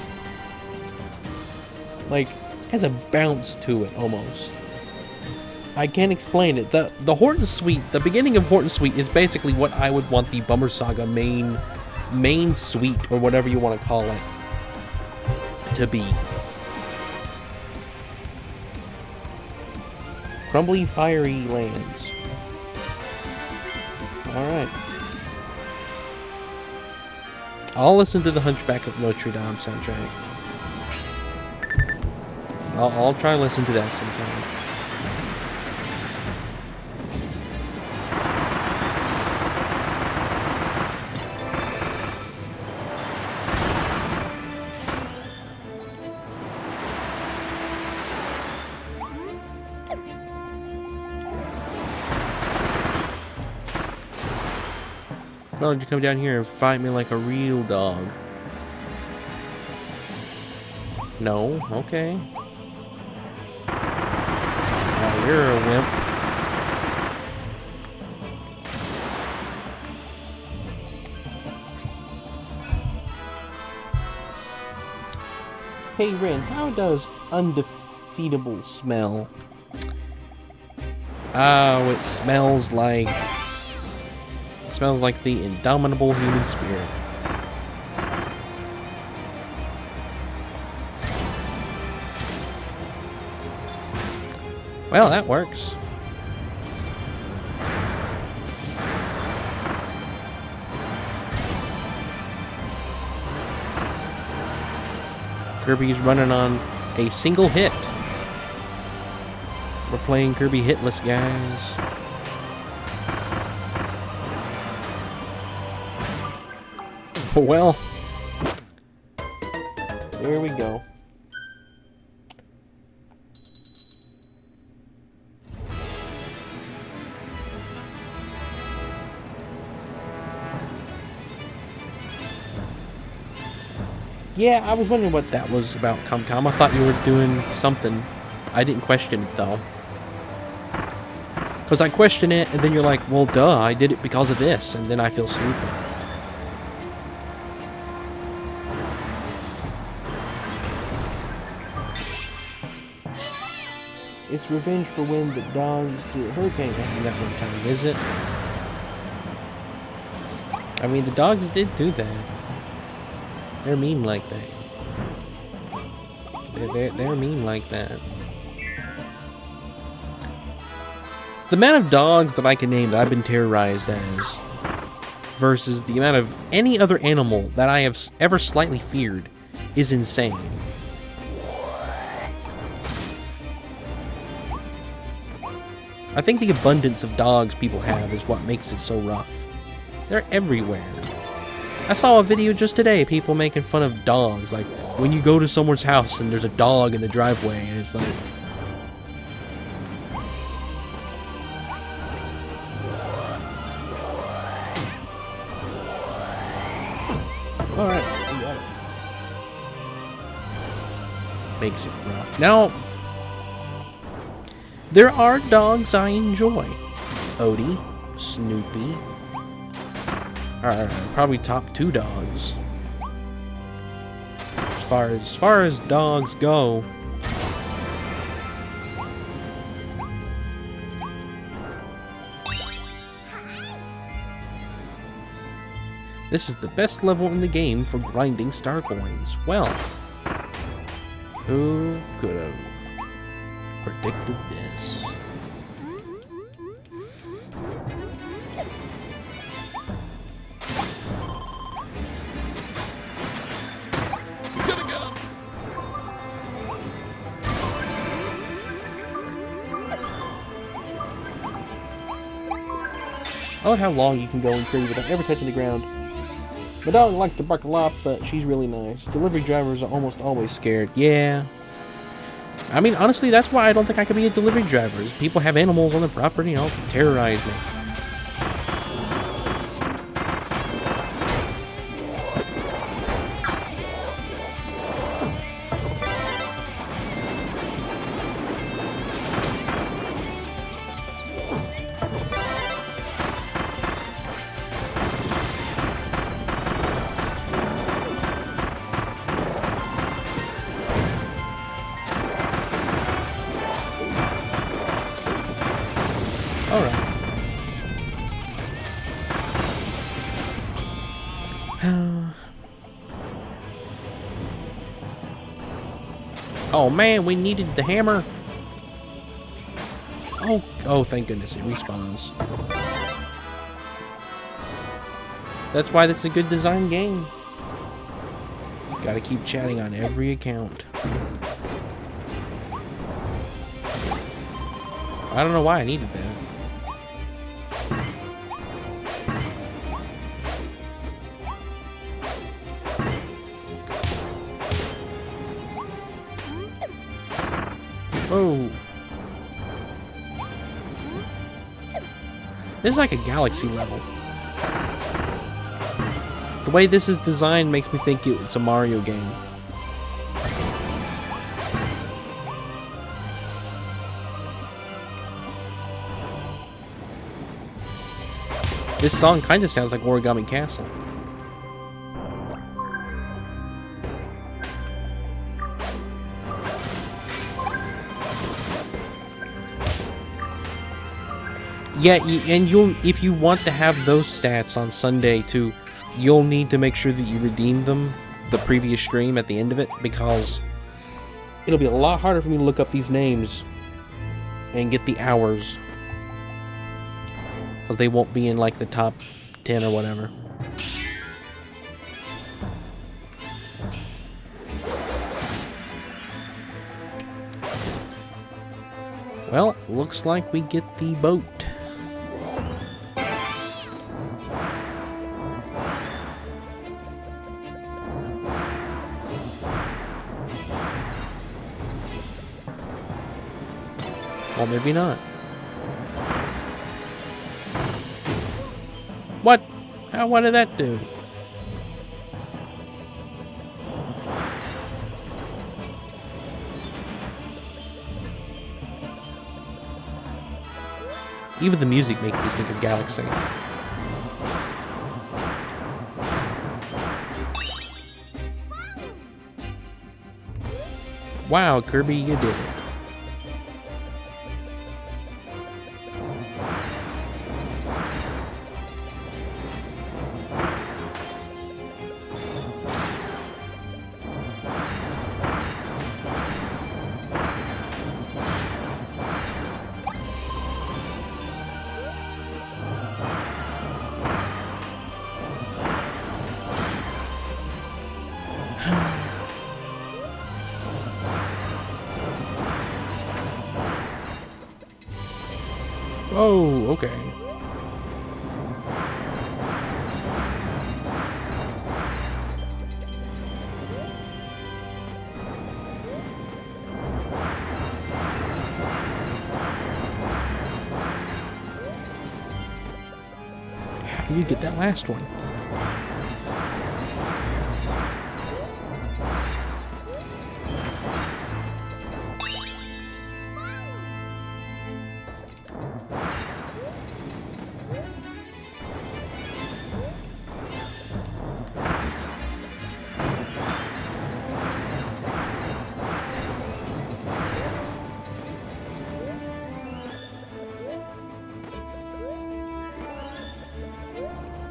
like, has a bounce to it almost. I can't explain it. The Horton Suite, the beginning of Horton Suite is basically what I would want the Bummer Saga main suite, or whatever you want to call it, to be. Crumbly, fiery lands. Alright. I'll listen to the Hunchback of Notre Dame soundtrack. I'll try and listen to that sometime. Why don't you come down here and fight me like a real dog? No? Okay. Oh, you're a wimp. Hey Ren, how does undefeatable smell? Oh, it smells like... It smells like the indomitable human spirit. Well, that works. Kirby's running on a single hit. We're playing Kirby hitless, guys. Well, there we go. Yeah, I was wondering what that was about, Comcom. I thought you were doing something. I didn't question it, though. Because I question it, and then you're like, well, duh, I did it because of this, and then I feel stupid. It's revenge for when the dogs threw a hurricane at me that one time, is it? I mean, the dogs did do that. They're mean like that. They're mean like that. The amount of dogs that I can name that I've been terrorized as versus the amount of any other animal that I have ever slightly feared is insane. I think the abundance of dogs people have is what makes it so rough. They're everywhere. I saw a video just today, people making fun of dogs. Like, when you go to someone's house and there's a dog in the driveway, and it's like... Alright, we got it. Makes it rough. Now, there are dogs I enjoy. Odie, Snoopy, are probably top 2 dogs. As far as dogs go. This is the best level in the game for grinding star coins. Well, who could have predicted this? I love how long you can go in Kirby without ever touching the ground. My dog likes to bark a lot, but she's really nice. Delivery drivers are almost always scared. Yeah. I mean, honestly, that's why I don't think I could be a delivery driver. People have animals on their property, you know, terrorize me. Oh man, we needed the hammer. Oh, thank goodness, it respawns. That's why that's a good design game. Gotta keep chatting on every account. I don't know why I needed that. Oh. This is like a galaxy level. The way this is designed makes me think it's a Mario game. This song kind of sounds like Origami Castle. Yeah, and if you want to have those stats on Sunday too, you'll need to make sure that you redeem them the previous stream at the end of it, because it'll be a lot harder for me to look up these names and get the hours, because they won't be in like the top 10 or whatever. Well, looks like we get the boat. Well, maybe not. What? What did that do? Even the music makes me think of Galaxy. Wow, Kirby, you did it. Oh, okay. How do you get that last one?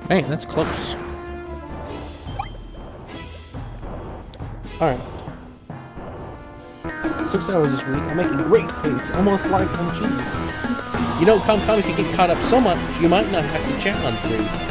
Man, that's close. Alright. 6 hours this week. I'm making great pace, almost like I'm cheating. You know, come, if you get caught up so much, you might not have to chat on 3.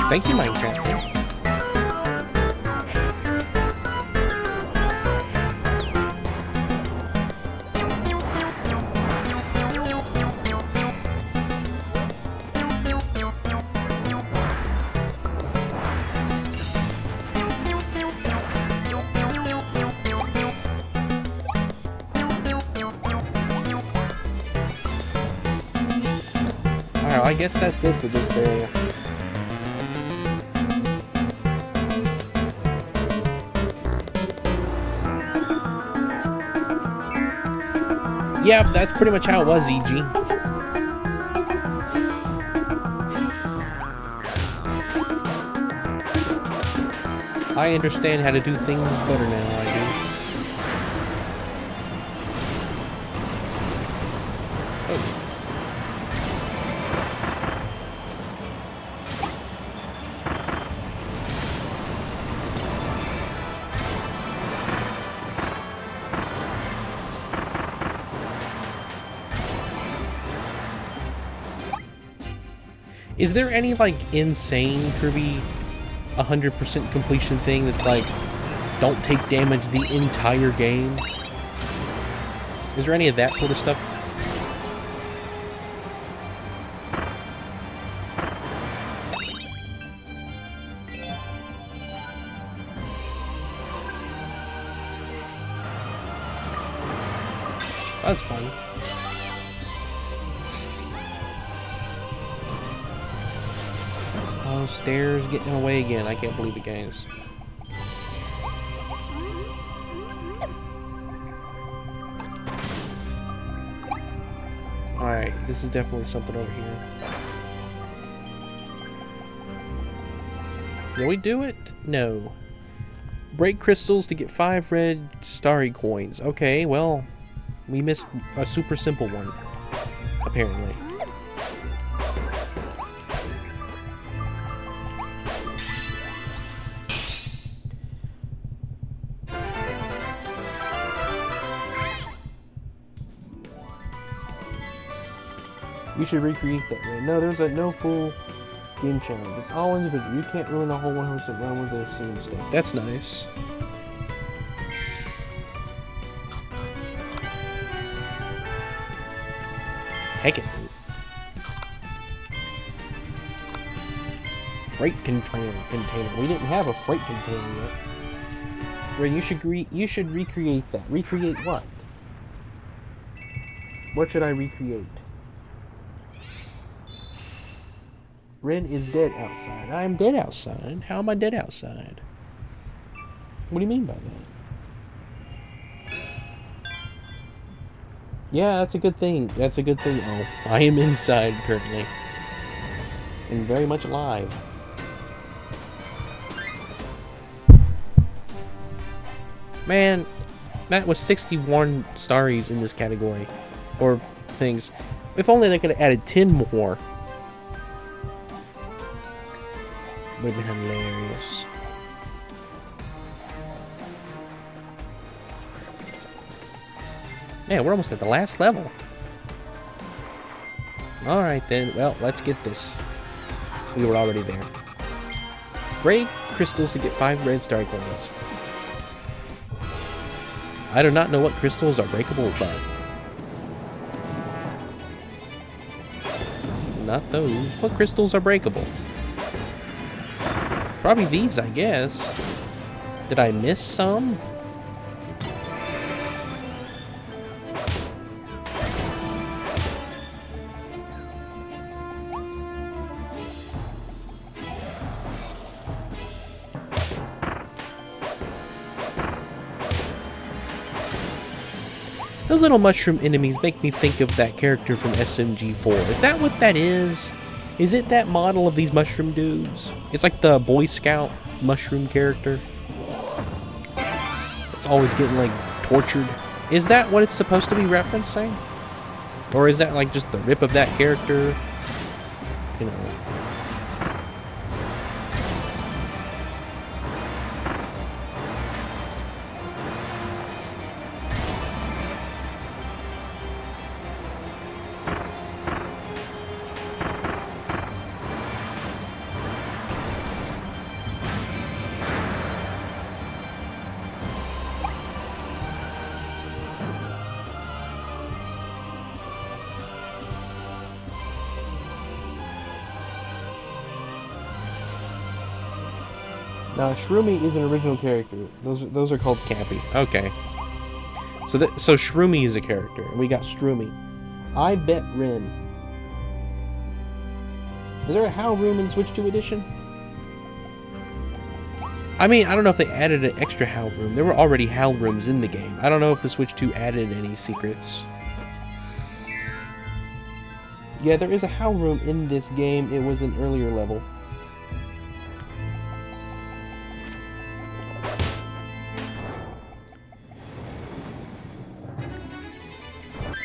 Thank you, Minecraft. I guess that's it for this area. Yeah, that's pretty much how it was, EG. I understand how to do things better now, I do. Oh. Is there any, like, insane Kirby 100% completion thing that's like, don't take damage the entire game? Is there any of that sort of stuff? That's fun. Oh, stairs getting away again. I can't believe it, guys. Alright, this is definitely something over here. Will we do it? No. Break crystals to get 5 red starry coins. Okay, well, we missed a super simple one, apparently. You should recreate that, man. No, there's no full game challenge. It's all individual. You can't ruin a whole 100% run with a single mistake. That's nice. Heck it, dude. Freight container. We didn't have a freight container yet. Ray, you should recreate that. Recreate what? What should I recreate? Ren is dead outside. I am dead outside. How am I dead outside? What do you mean by that? Yeah, that's a good thing. That's a good thing. Oh, I am inside currently. And very much alive. Man, that was 61 starries in this category. Or things. If only they could have added 10 more. Would have been hilarious. Man, we're almost at the last level. Alright then, well, let's get this. We were already there. Break crystals to get 5 red star coins. I do not know what crystals are breakable, but... not those. What crystals are breakable? Probably these, I guess. Did I miss some? Those little mushroom enemies make me think of that character from SMG4. Is that what that is? Is it that model of these mushroom dudes? It's like the Boy Scout mushroom character. It's always getting, like, tortured. Is that what it's supposed to be referencing? Or is that, like, just the rip of that character? You know. Now, Shroomy is an original character. Those are called Cappy. Okay. So Shroomy is a character, and we got Stroomy. I bet Ren Is there a Howl room in Switch 2 edition? I mean, I don't know if they added an extra Howl room. There were already Howl rooms in the game. I don't know if the Switch 2 added any secrets. Yeah, there is a Howl room in this game. It was an earlier level.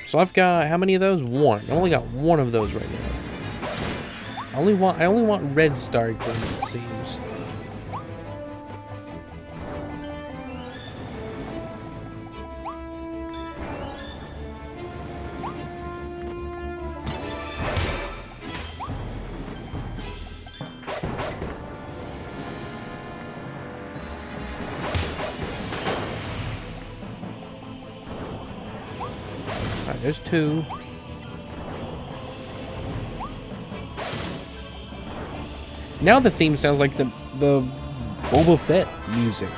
So I've got, how many of those? One. I only got one of those right now. I only want red star coins, it seems. Alright, there's two. Now the theme sounds like the Boba Fett music.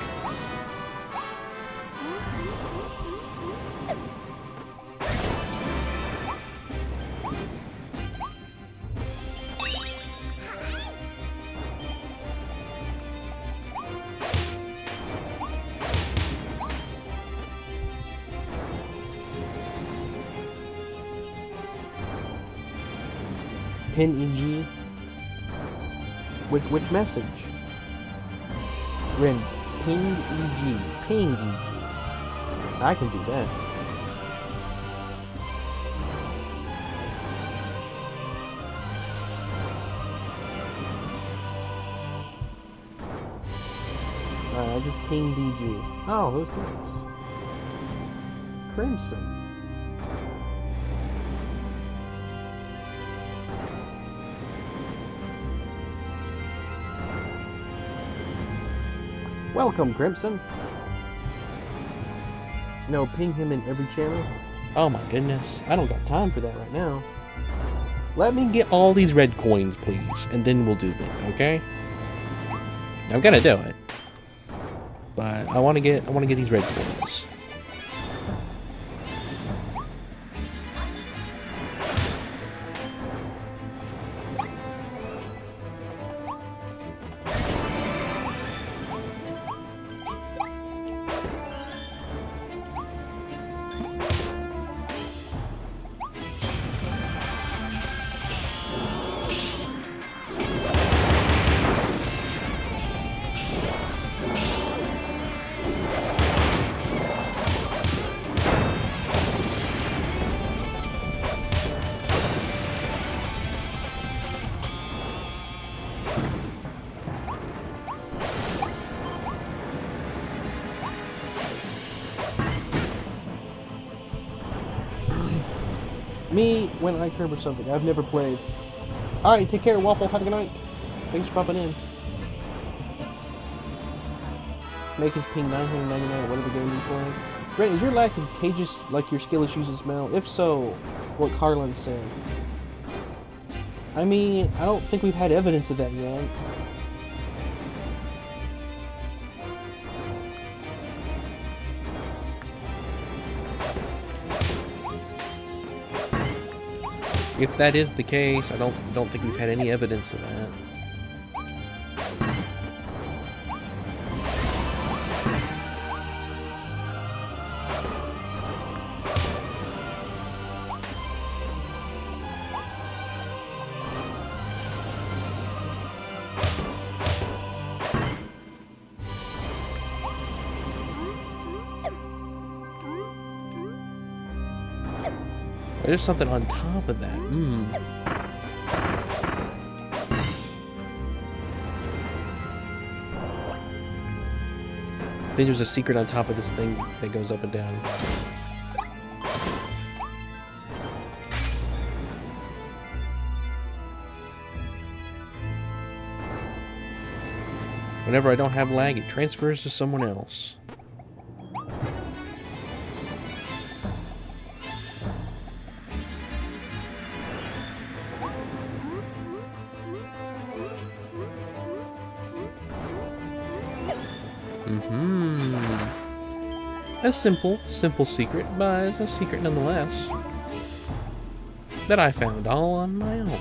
Pin EG. Which message? Rin, ping EG. Ping EG. I can do that. I just pinged EG. Oh, who's this? Crimson. Welcome, Crimson. No, ping him in every channel. Oh my goodness. I don't got time for that right now. Let me get all these red coins, please, and then we'll do that, okay? I'm gonna do it. But I wanna get these red coins. Me, when I KIRBY something, I've never played. Alright, take care, Waffle. Have a good night. Thanks for popping in. Make his ping 999 whatever game you're playing. Brent, is your lack contagious like your skill issues and smell? If so, what Carlin said. I mean, I don't think we've had evidence of that yet. If that is the case, I don't think we've had any evidence of that. There's something on top of that. I think there's a secret on top of this thing that goes up and down. Whenever I don't have lag, it transfers to someone else. A simple secret, but it's a secret nonetheless. That I found all on my own.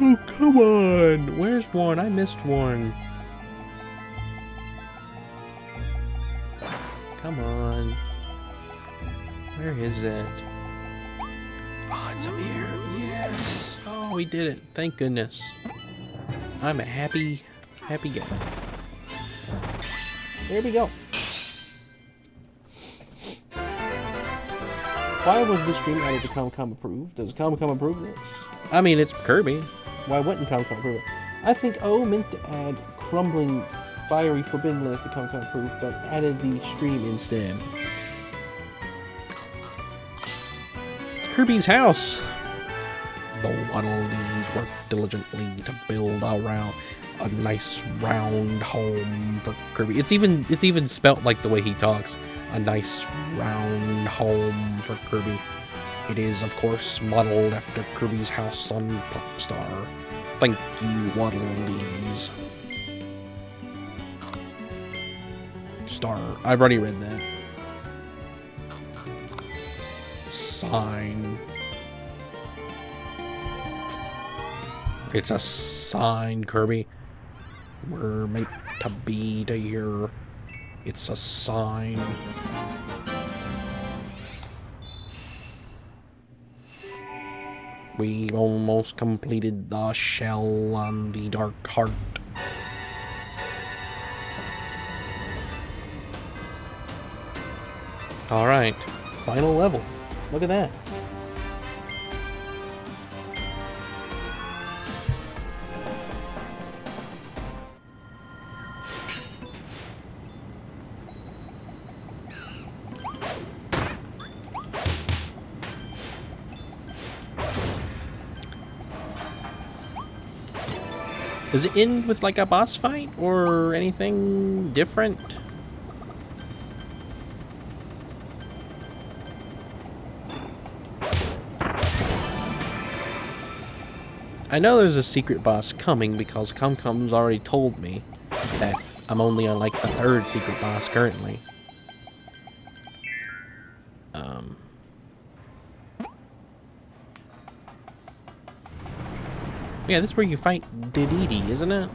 Oh, come on! Where's one? I missed one. Come on. Where is it? Oh, it's up here. Yes! Oh, we did it. Thank goodness. I'm a happy guy. There we go. Why was this stream added to Comic-Con approved? Does Comic-Con approve this? I mean, it's Kirby. Why wouldn't Comic-Con approve it? I think O meant to add Crumbling Fiery Forbidden Lands to Comic-Con approved, but added the stream instead. Kirby's house. The Waddle-Dees work diligently to build a nice round home for Kirby. It's even spelt like the way he talks. A nice round home for Kirby. It is, of course, modeled after Kirby's house on Popstar. Thank you, Waddle-Dees. Star. I've already read that. Sign. It's a sign, Kirby. We're meant to be here. It's a sign. We almost completed the shell on the Dark Heart. Alright, final level. Look at that. Does it end with like a boss fight or anything different? I know there's a secret boss coming because Comcom's already told me that I'm only on like the 3rd secret boss currently. Yeah, this is where you fight Dedede, isn't it?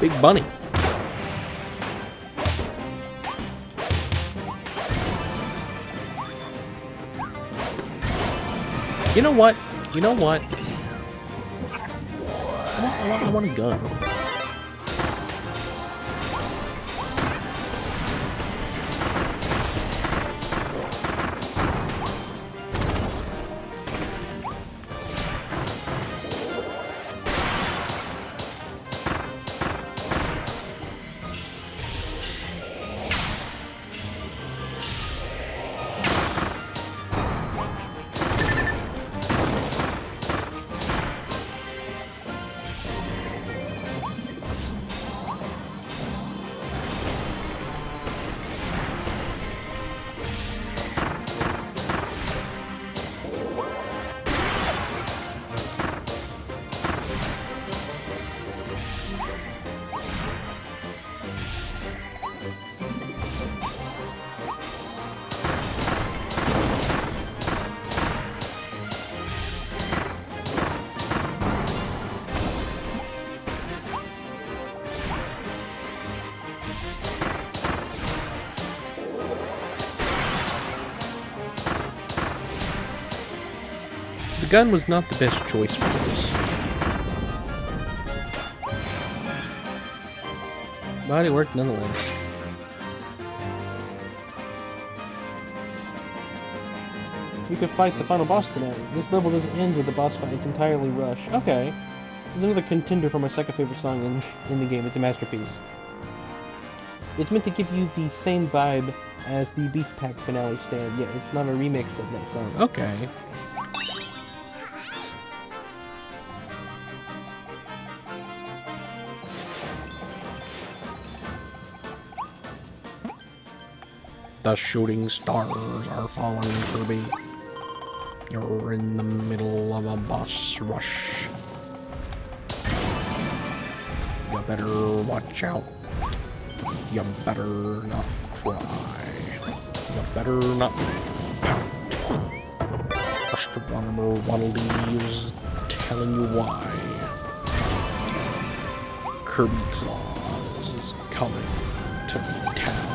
Big bunny. You know what? You know what? I want a gun. The gun was not the best choice for this. But it worked nonetheless. You can fight the final boss tonight. This level doesn't end with the boss fight, it's entirely Rush. Okay. This is another contender for my second favorite song in the game. It's a masterpiece. It's meant to give you the same vibe as the Beast Pack finale stand. Yeah, it's not a remix of that song. Okay. The shooting stars are falling, Kirby. You're in the middle of a boss rush. You better watch out. You better not cry. You better not pout. Astronomer Waddle-Dee is telling you why. Kirby Claus is coming to town.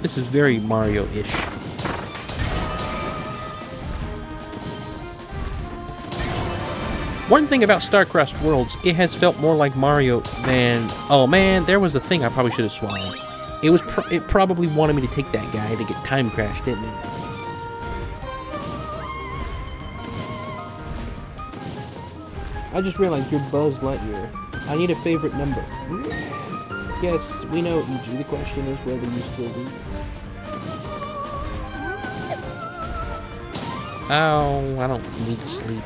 This is very Mario-ish. One thing about StarCraft Worlds, it has felt more like Mario than... Oh man, there was a thing I probably should have swallowed. It probably wanted me to take that guy to get time crashed, didn't it? I just realized you're Buzz Lightyear. I need a favorite number. Yes, we know, EG. The question is whether you still do. Oh, I don't need to sleep.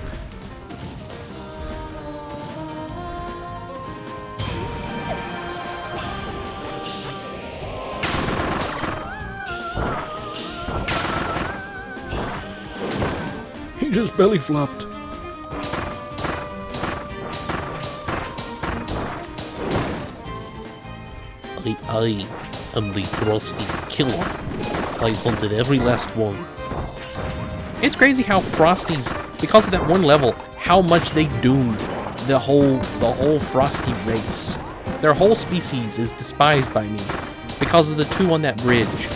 He just belly flopped. I am the Frosty Killer. I hunted every last one. It's crazy how Frosties, because of that one level, how much they doomed the whole Frosty race. Their whole species is despised by me because of the two on that bridge.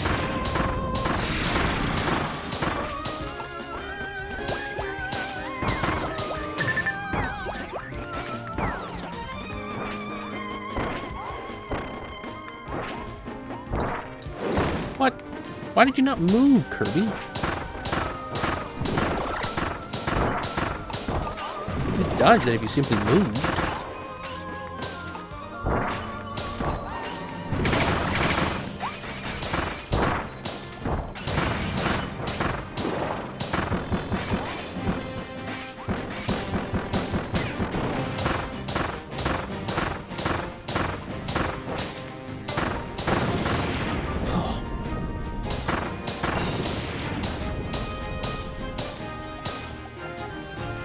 What? Why did you not move, Kirby? You could dodge that if you simply moved.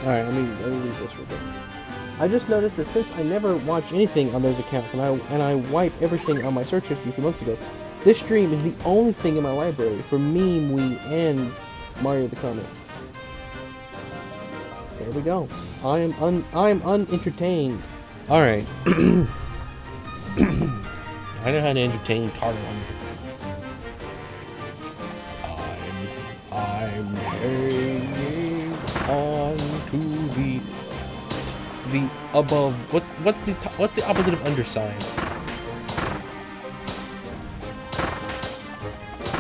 Alright, let me leave this real quick. I just noticed that since I never watch anything on those accounts, and I wiped everything on my search history a few months ago, this stream is the only thing in my library for Meme, Wii, and Mario the Comic. There we go. I am unentertained. Alright. I know how to entertain Targon. I'm hanging on to the above. What's the opposite of underside?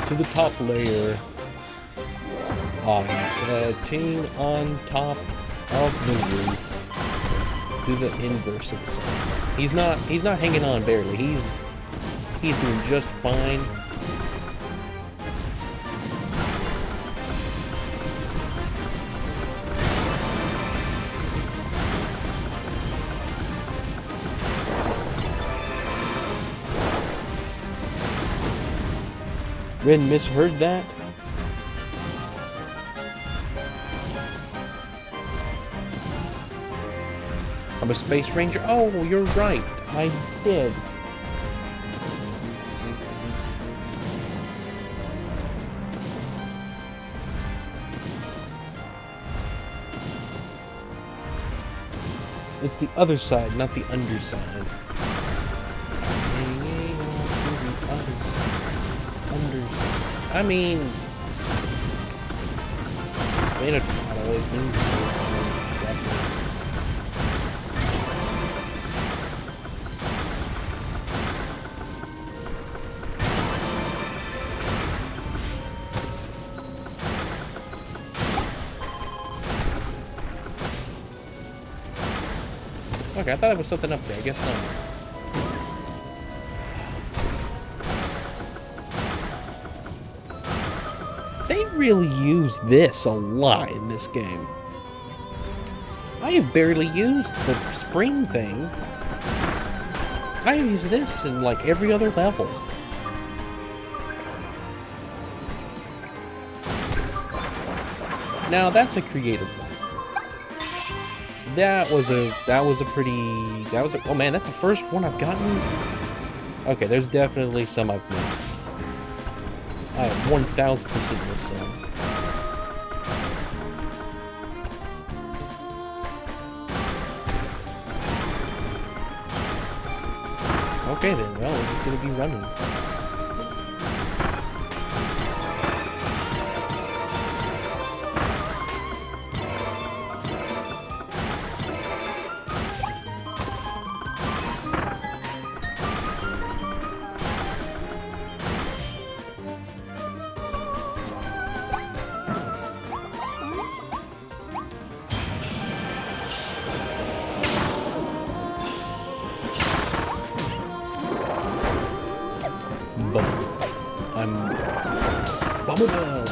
To the top layer. I'm sitting on top of the roof. Do the inverse of the song. He's not hanging on barely. He's doing just fine. Ren misheard that. I'm a space ranger. Oh, you're right. I did. It's the other side, not the underside. I mean, tomato tomato, it means definitely. Okay, I thought there was something up there. I guess not. really use this a lot in this game. I have barely used the spring thing. I use this in like every other level. Now that's a creative one. Oh man, that's the first one I've gotten. Okay, there's definitely some I've missed. I have 1000% missed some. Okay then, well, we're just gonna be running. Bubble bells.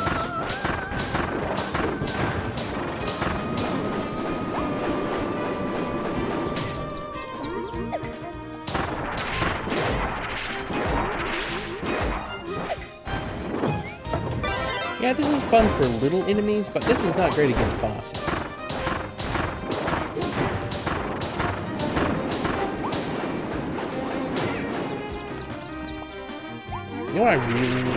Yeah, this is fun for little enemies, but this is not great against bosses. You know what I really need?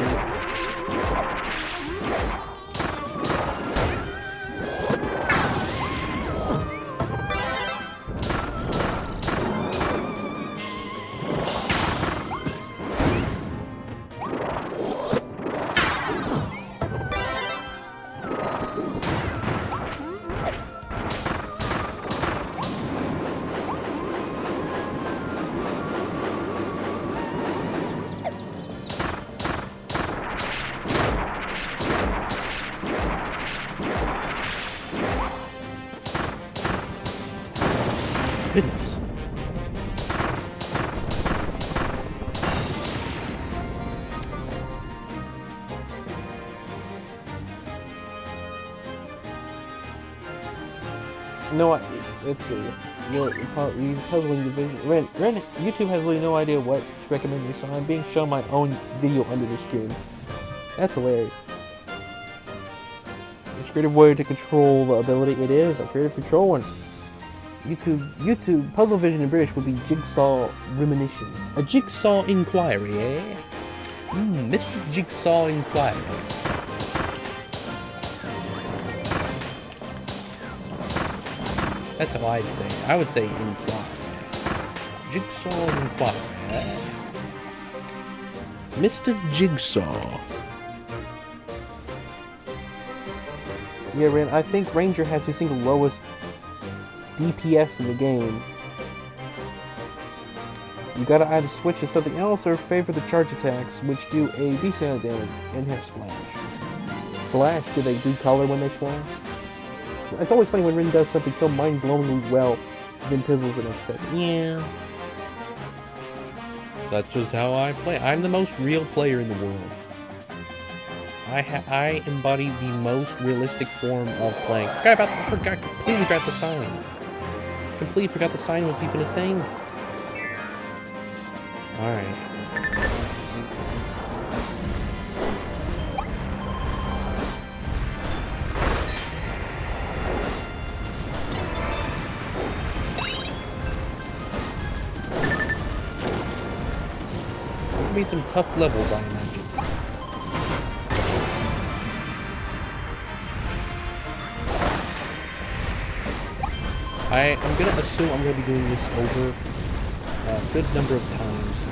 Goodness. No, let's see. You're puzzling division. Ren, YouTube has really no idea what to recommend you, so I'm being shown my own video under the stream. That's hilarious. It's a creative way to control the ability. It is a creative control one. YouTube, Puzzle Vision in British would be Jigsaw Rumination. A Jigsaw Inquiry, eh? Mr. Jigsaw Inquiry. That's how I'd say it. I would say Inquiry. Jigsaw Inquiry, eh? Mr. Jigsaw. Yeah, Ren, I think Ranger has the single lowest DPS in the game. You gotta either switch to something else or favor the charge attacks, which do a decent amount of damage and have splash. Splash? Do they do color when they splash? It's always funny when Rin does something so mind-blowingly well, then fizzles the next second. Yeah. That's just how I play. I'm the most real player in the world. I embody the most realistic form of playing. Completely forgot the sign. Completely forgot the sign was even a thing. Alright. There could be some tough levels, I imagine. I'm gonna assume I'm gonna be doing this over a good number of times.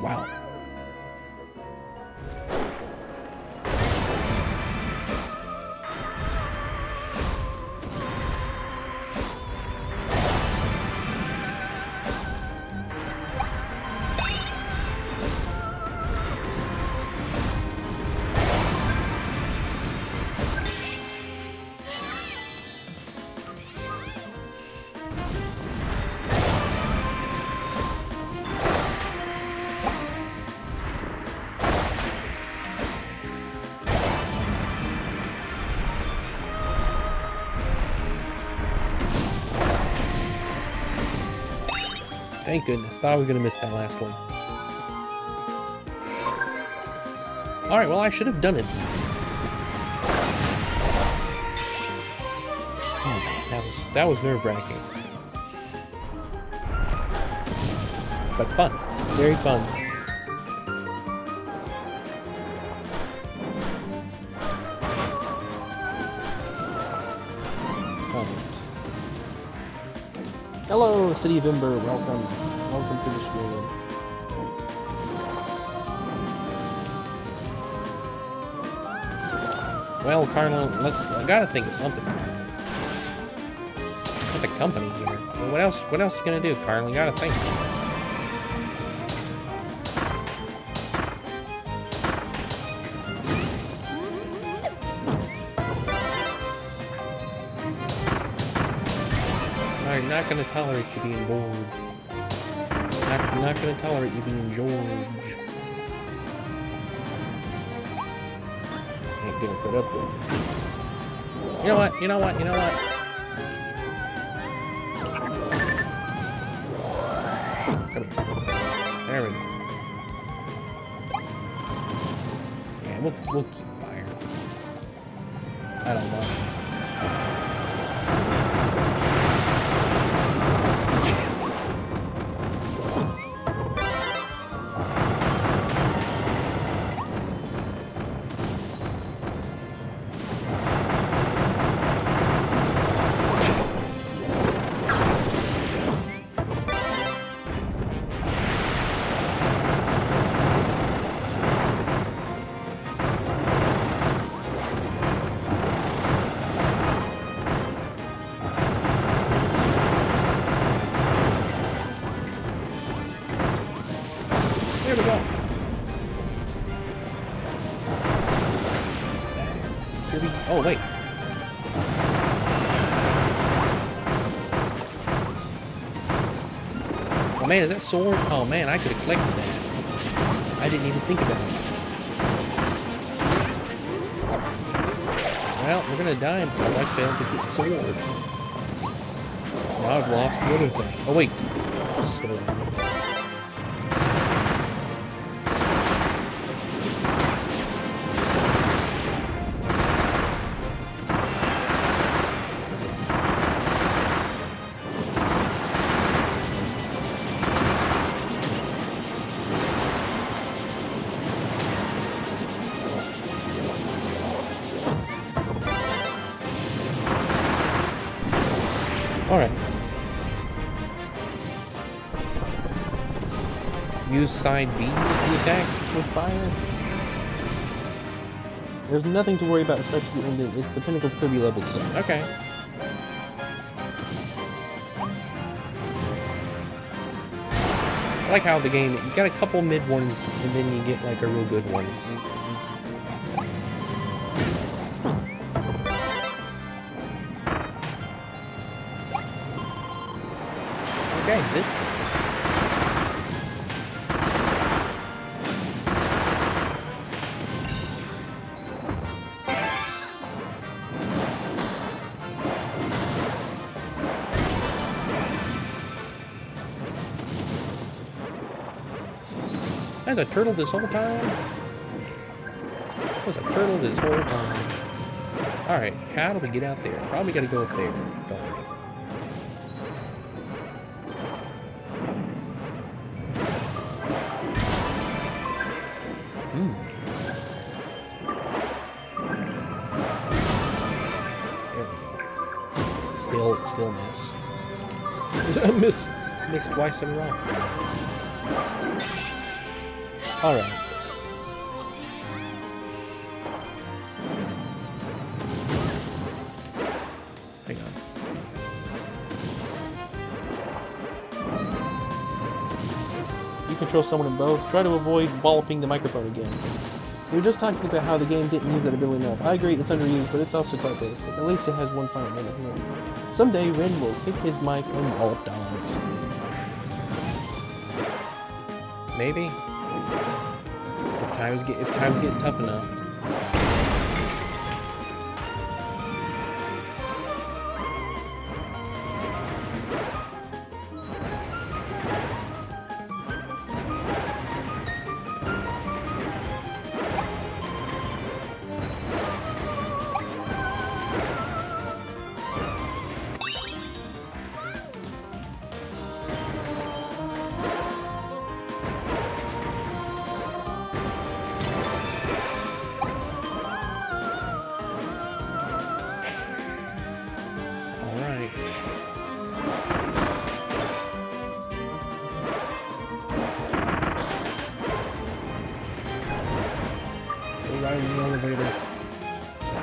Wow. Thank goodness. Thought I was gonna miss that last one. Alright, well I should have done it. Oh man, that was nerve-wracking. But fun. Very fun. Hello, City of Ember. Welcome. Welcome to the stream. Well, Carlo, I gotta think of something. Got the company here. Well, what else you gonna do, Carlo? You gotta think. I'm not gonna tolerate you being bored. I'm not gonna tolerate you being George. Ain't gonna put up with it. You know what? You know what? You know what? There we go. Yeah, we'll keep fire. I don't know. Here we go. KIRBY. Oh, wait. Oh, man, is that sword? Oh, man, I could have collected that. I didn't even think about it. Well, we're going to die because I failed to get the sword. Now I've lost the other thing. Oh, wait. Storm. Alright. Use side B to attack with fire. There's nothing to worry about especially when it's the Pinnacle's KIRBY level, so okay. I like how the game, you got a couple mid ones and then you get like a real good one. Okay, this thing. There's a turtle this whole time? There's a turtle this whole time. Alright, how do we get out there? Probably gotta go up there, don't we? Still miss. Miss twice in a row. Alright. Hang on. You control someone in both. Try to avoid walloping the microphone again. We were just talking about how the game didn't use that ability enough. I agree, it's underused, but it's also quite basic. At least it has one final minute. Someday, Ren will pick his mic and wallop dogs. Maybe. If times get tough enough. riding the elevator.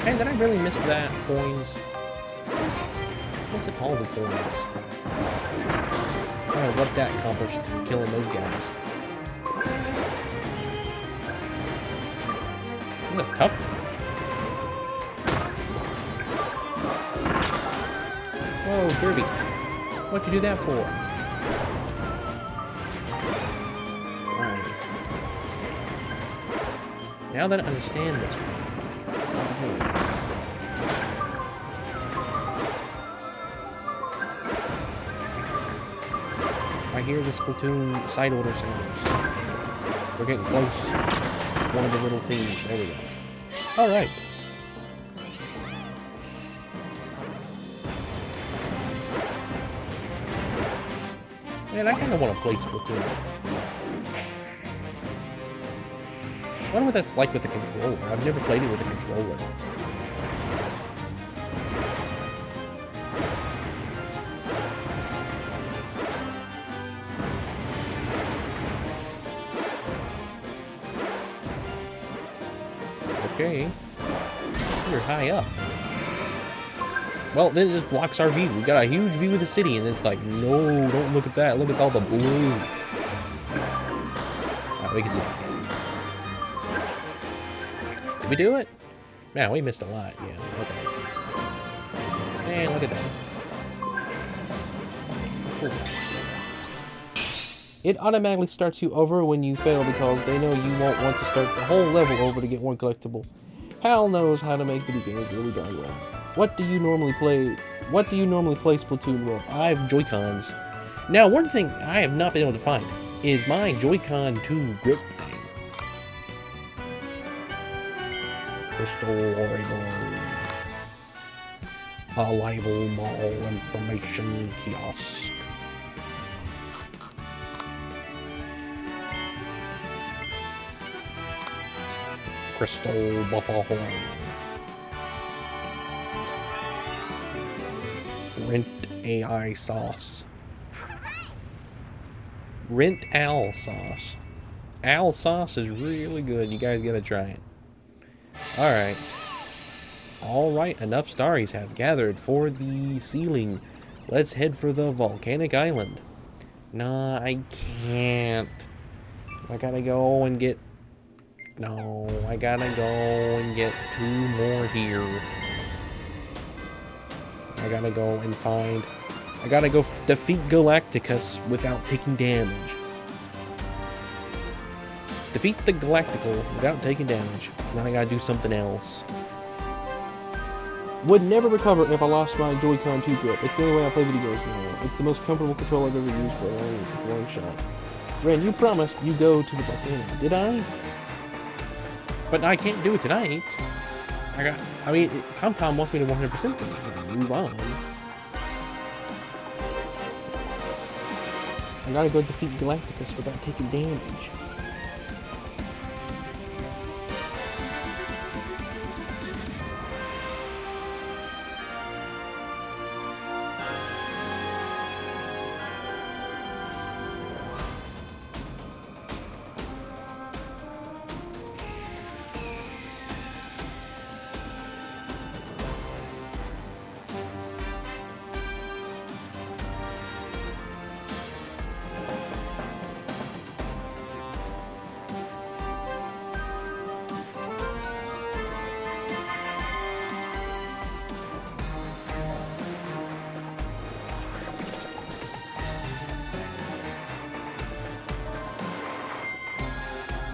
Hey, did I really miss that? Coins. Missing all the coins. Oh, what that accomplished, killing those guys. This is a tough one. Whoa, Kirby. What'd you do that for? Alright. Now that I understand this one, let's not begin. I hear the Splatoon side order sounds. We're getting close. One of the little things. There we go. Alright. Man, I kind of want to play Splatoon. I wonder what that's like with the controller. I've never played it with a controller. Okay. You're high up. Well, then it just blocks our view. We got a huge view of the city, and it's like, no, don't look at that. Look at all the blue. Alright, we can see it again. Did we do it? Man, we missed a lot. Yeah, okay. Man, look at that. Cool. It automatically starts you over when you fail because they know you won't want to start the whole level over to get one collectible. Hal knows how to make video games really darn well. What do you normally play Splatoon with? I have Joy-Cons. Now, one thing I have not been able to find is my Joy-Con 2 grip thing. Crystal Oregon. Arrival Mall Information Kiosk. Crystal Buffalo. Rent AI sauce. Rent Al sauce. Al sauce is really good. You guys gotta try it. Alright. Alright, enough starries have gathered for the ceiling. Let's head for the volcanic island. Nah, I can't. I gotta go and get... No, I gotta go and get 2 more here. I gotta go and find... I gotta go defeat Galacticus without taking damage. Defeat the Galactical without taking damage. Then I gotta do something else. Would never recover if I lost my Joy-Con 2 grip. It's the only way I play video games now. It's the most comfortable controller I've ever used for a long shot. Ren, you promised you go to the volcano. Did I? But I can't do it tonight. Comcom wants me to 100% them. Move on. I gotta go defeat Galacticus without taking damage.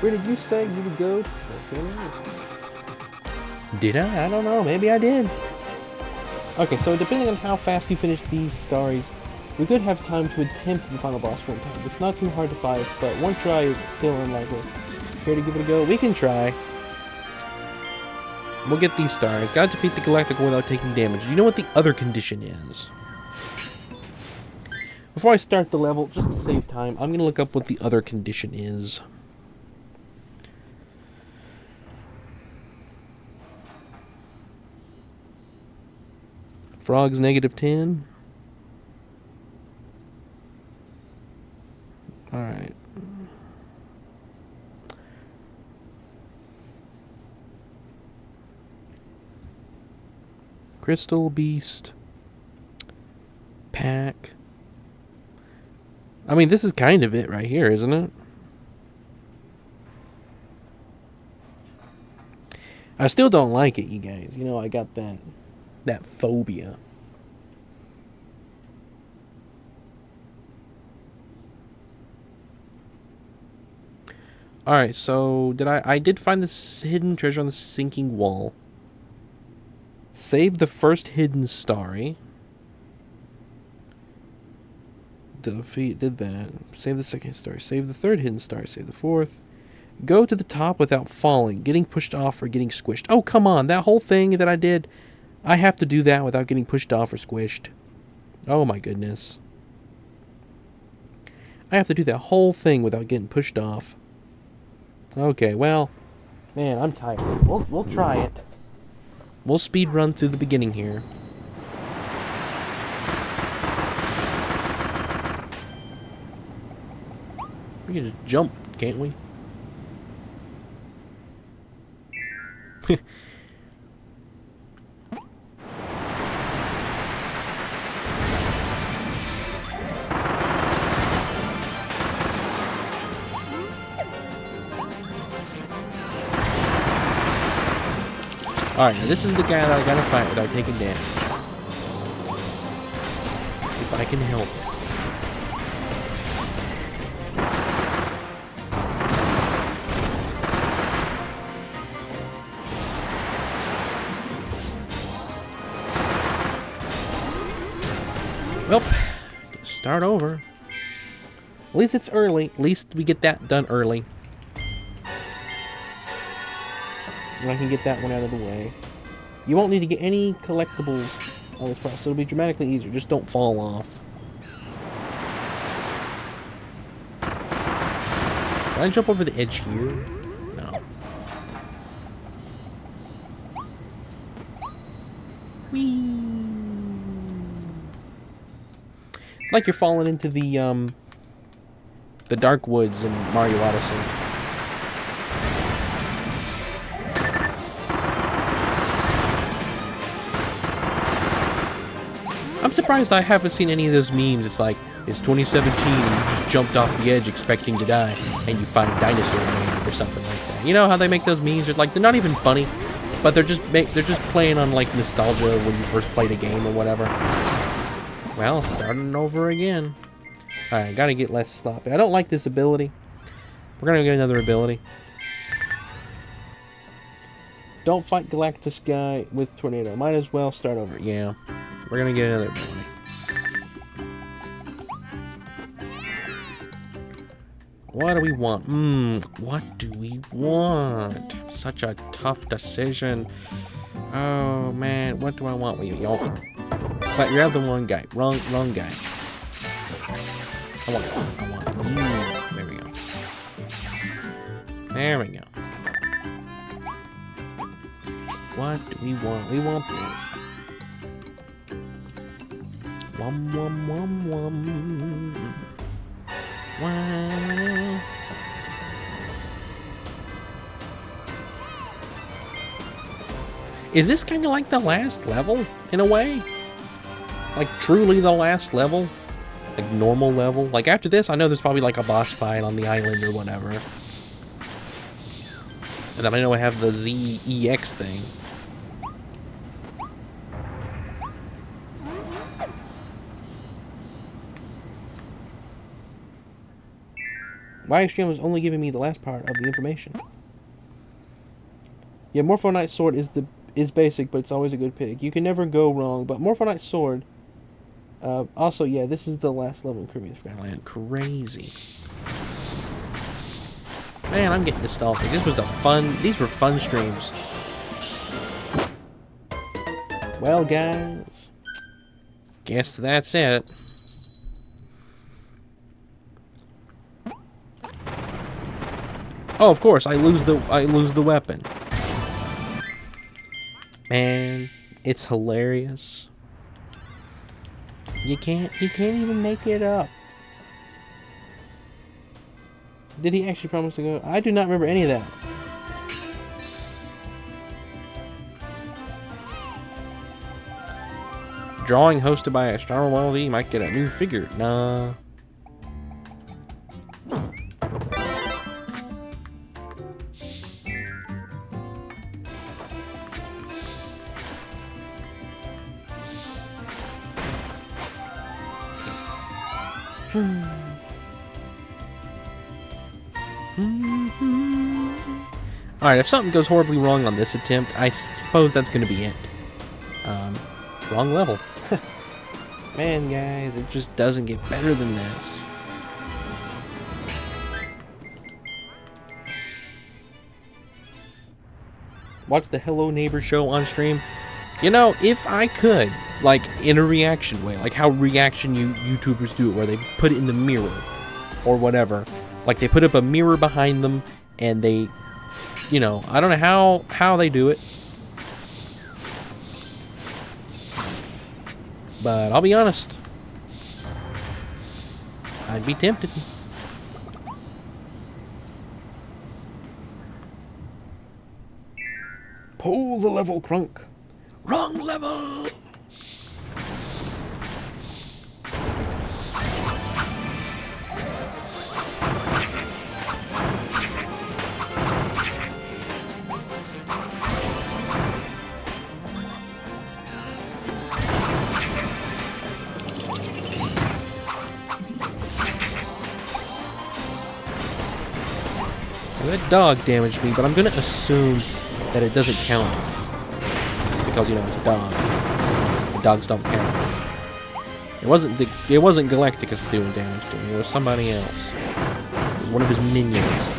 Where did you say you would go? Did I? I don't know. Maybe I did. Okay, so depending on how fast you finish these stories, we could have time to attempt the final boss one time. It's not too hard to fight, but one try is still unlikely. Care to give it a go? We can try. We'll get these stars. Gotta defeat the Galactical without taking damage. Do you know what the other condition is? Before I start the level, just to save time, I'm gonna look up what the other condition is. Frogs -10. Alright. Crystal Beast. Pack. I mean, this is kind of it right here, isn't it? I still don't like it, you guys. You know, I got that phobia. Alright, so I did find this hidden treasure on the sinking wall. Save the first hidden starry. Defeat did that. Save the second star. Save the third hidden star. Save the fourth. Go to the top without falling, getting pushed off or getting squished. Oh, come on. That whole thing that I did, I have to do that without getting pushed off or squished. Oh my goodness. I have to do that whole thing without getting pushed off. Okay, well, man, I'm tired. We'll try it. We'll speed run through the beginning here. We can just jump, can't we? Alright, now this is the guy that I gotta fight without taking damage. If I can help it. Well, start over. At least it's early. At least we get that done early. And I can get that one out of the way. You won't need to get any collectibles on this part, so it'll be dramatically easier. Just don't fall off. Can I jump over the edge here? No. Whee! Like you're falling into the dark woods in Mario Odyssey. I'm surprised I haven't seen any of those memes. It's like, it's 2017 and you just jumped off the edge expecting to die and you find Dinosaur Man or something like that. You know how they make those memes? They're like, they're not even funny, but they're just playing on like nostalgia when you first played a game or whatever. Well, starting over again. Alright, gotta get less sloppy. I don't like this ability. We're gonna get another ability. Don't fight Galactus guy with tornado. Might as well start over. Yeah. We're gonna get another ability. What do we want? What do we want? Such a tough decision. Oh man, what do I want with you? But you're the wrong guy. Wrong guy. I want you. There we go. There we go. What do we want? We want this. Wum wum wum wum. Wow. Is this kind of like the last level in a way? Like truly the last level? Like normal level? Like after this, I know there's probably like a boss fight on the island or whatever. And then I know I have the ZEX thing. My stream was only giving me the last part of the information. Yeah, Morpho Knight's sword is basic, but it's always a good pick. You can never go wrong. But Morpho Knight's sword. Also, yeah, this is the last level in Kirby Skyland. Crazy. Man, I'm getting nostalgic. These were fun streams. Well, guys, guess that's it. Oh, of course, I lose the weapon. Man, it's hilarious. You can't even make it up. Did he actually promise to go? I do not remember any of that. drawing hosted by a Star Wars, you might get a new figure. Nah. Alright, if something goes horribly wrong on this attempt, I suppose that's going to be it. Wrong level. Man, guys, it just doesn't get better than this. Watch the Hello Neighbor show on stream. You know, if I could, like, in a reaction way, like how reaction YouTubers do it, where they put it in the mirror, or whatever. Like, they put up a mirror behind them, and they, you know, I don't know how they do it. But I'll be honest, I'd be tempted. Pull the level, Crunk. Wrong level! That dog damaged me, but I'm gonna assume that it doesn't count. Because, you know, it's a dog. The dogs don't count. It wasn't Galacticus doing damage to me. It was somebody else. It was one of his minions.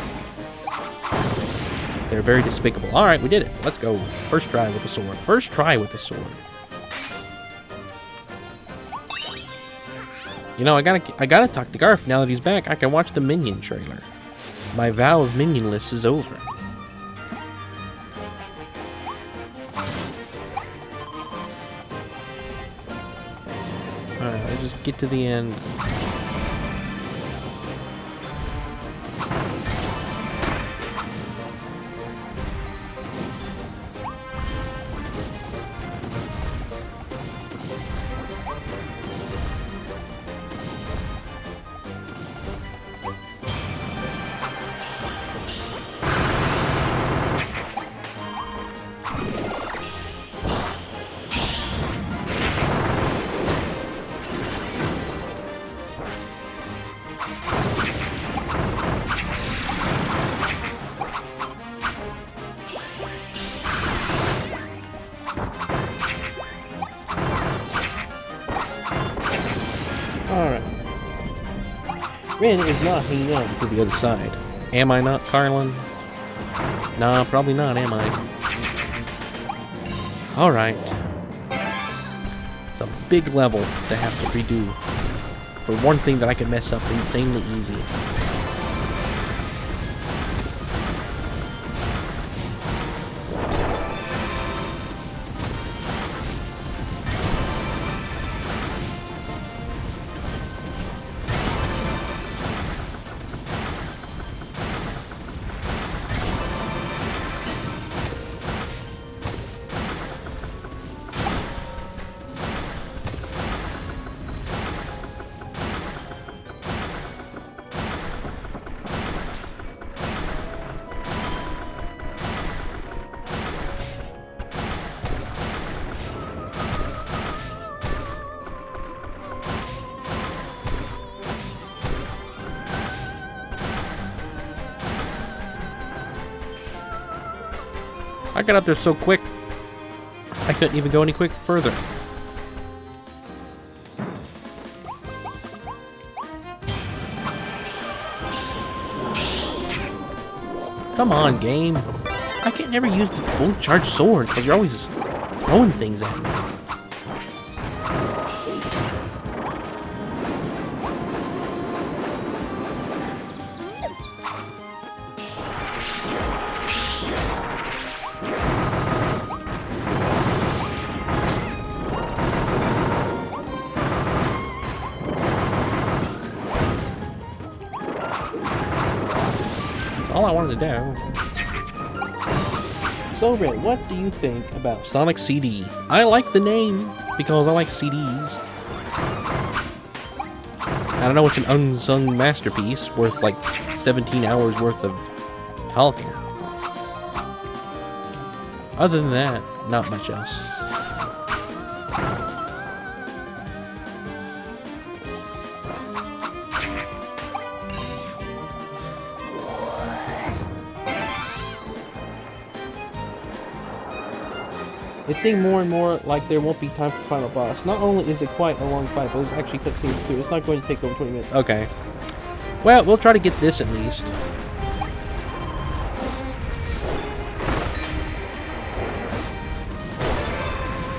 They're very despicable. Alright, we did it. Let's go. First try with the sword. First try with the sword. You know, I gotta talk to Garf now that he's back. I can watch the Minion trailer. My vow of minionless is over. Alright, let's just get to the end. Alright. Ren is not hanging on to the other side. Am I not, Carlin? Nah, probably not, am I? Alright. It's a big level to have to redo. For one thing that I can mess up insanely easy. I got up there so quick, I couldn't even go any quick further. Come on, game. I can never use the full charge sword because you're always throwing things at me. All I wanted to do. So, Red, what do you think about Sonic CD? I like the name. because I like CDs. I don't know, it's an unsung masterpiece worth like 17 hours worth of talking. Other than that, not much else. It's seeming more and more like there won't be time for final boss. Not only is it quite a long fight, but there's actually cutscenes too. It's not going to take over 20 minutes. Okay. Well, we'll try to get this at least.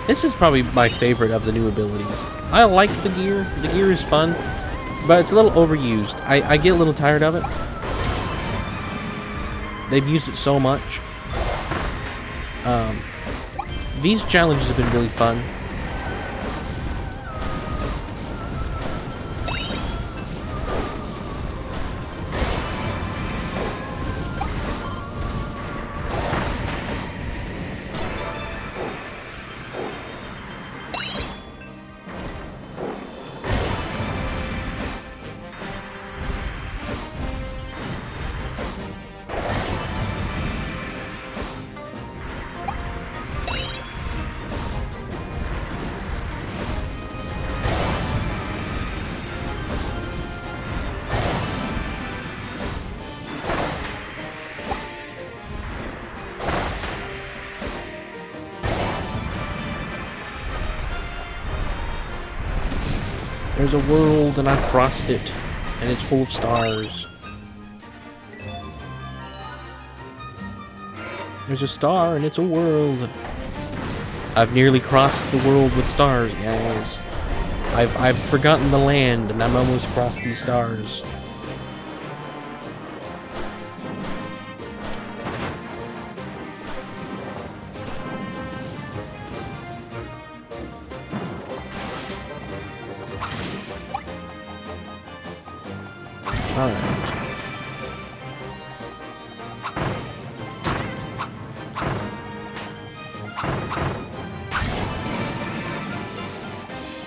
This is probably my favorite of the new abilities. I like the gear. The gear is fun, but it's a little overused. I get a little tired of it. They've used it so much. These challenges have been really fun. There's a world and I've crossed it, and it's full of stars. There's a star and it's a world. I've nearly crossed the world with stars, guys. I've forgotten the land and I'm almost crossed these stars. Alright.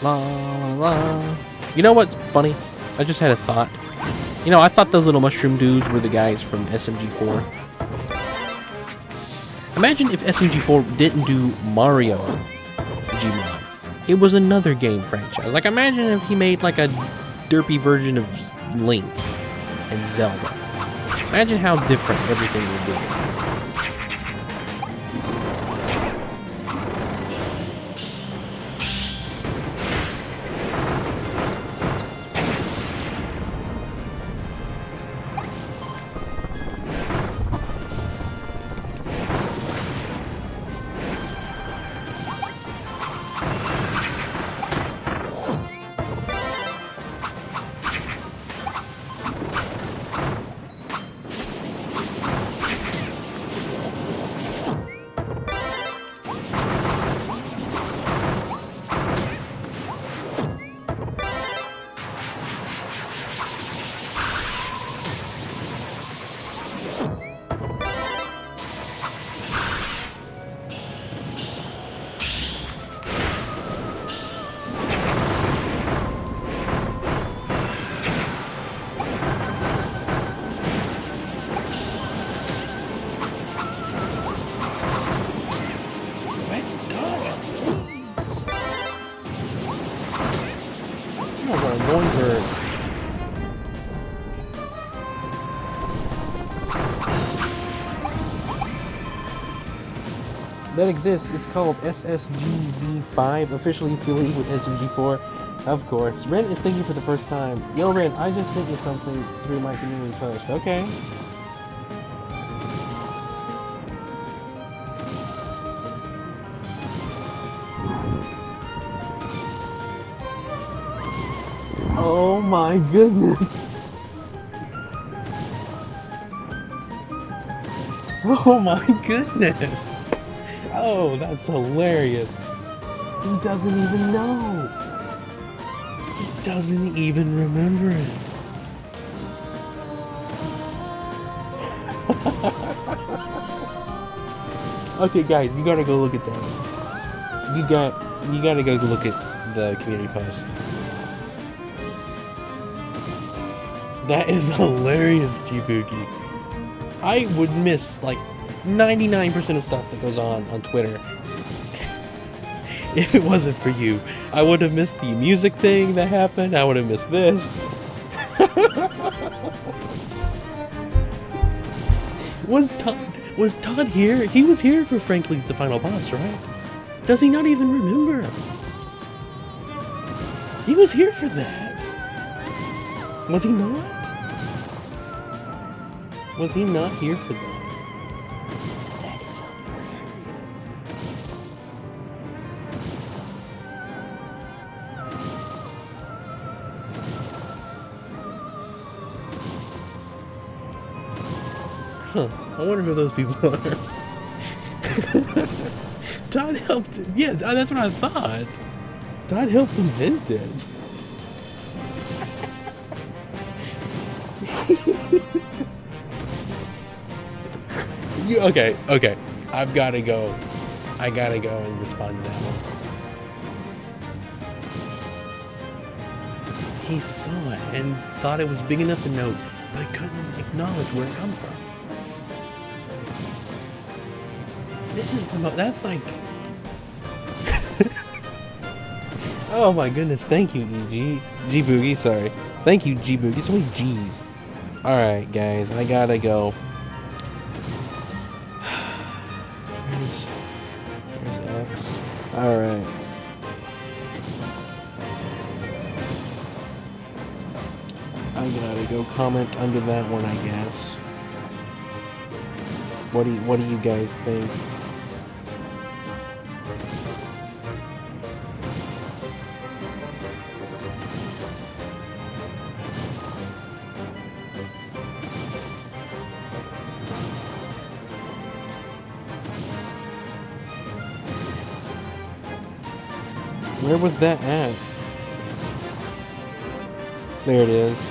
La la. You know what's funny? I just had a thought. You know, I thought those little mushroom dudes were the guys from SMG4. Imagine if SMG4 didn't do Mario Gmod. It was another game franchise. Like, imagine if he made like a derpy version of Link and Zelda. Imagine how different everything would be. That exists. It's called SSGV5, officially affiliated with SMG4. Of course. Ren is thinking for the first time. Yo, Ren, I just sent you something through my community post. Okay. Oh my goodness. Oh my goodness. Oh, that's hilarious. He doesn't even know. He doesn't even remember it. Okay, guys, you gotta go look at that. You gotta go look at the community post. That is hilarious, Jibuki. I would miss like 99% of stuff that goes on Twitter. If it wasn't for you, I would have missed the music thing that happened. I would have missed this. Was Todd here? He was here for Frankly's The Final Boss, right? Does he not even remember? He was here for that. Was he not? Was he not here for that? That is hilarious. Huh. I wonder who those people are. Todd helped. Yeah, that's what I thought. Todd helped invent it. Okay. I've gotta go. I gotta go and respond to that one. He saw it and thought it was big enough to note, but couldn't acknowledge where it come from. This is that's like... Oh my goodness, thank you, G-Boogie, sorry. Thank you, G-Boogie, so many G's. Alright, guys, I gotta go. Where's X? Alright. I gotta go comment under that one, I guess. What do you guys think? Where was that at? There it is.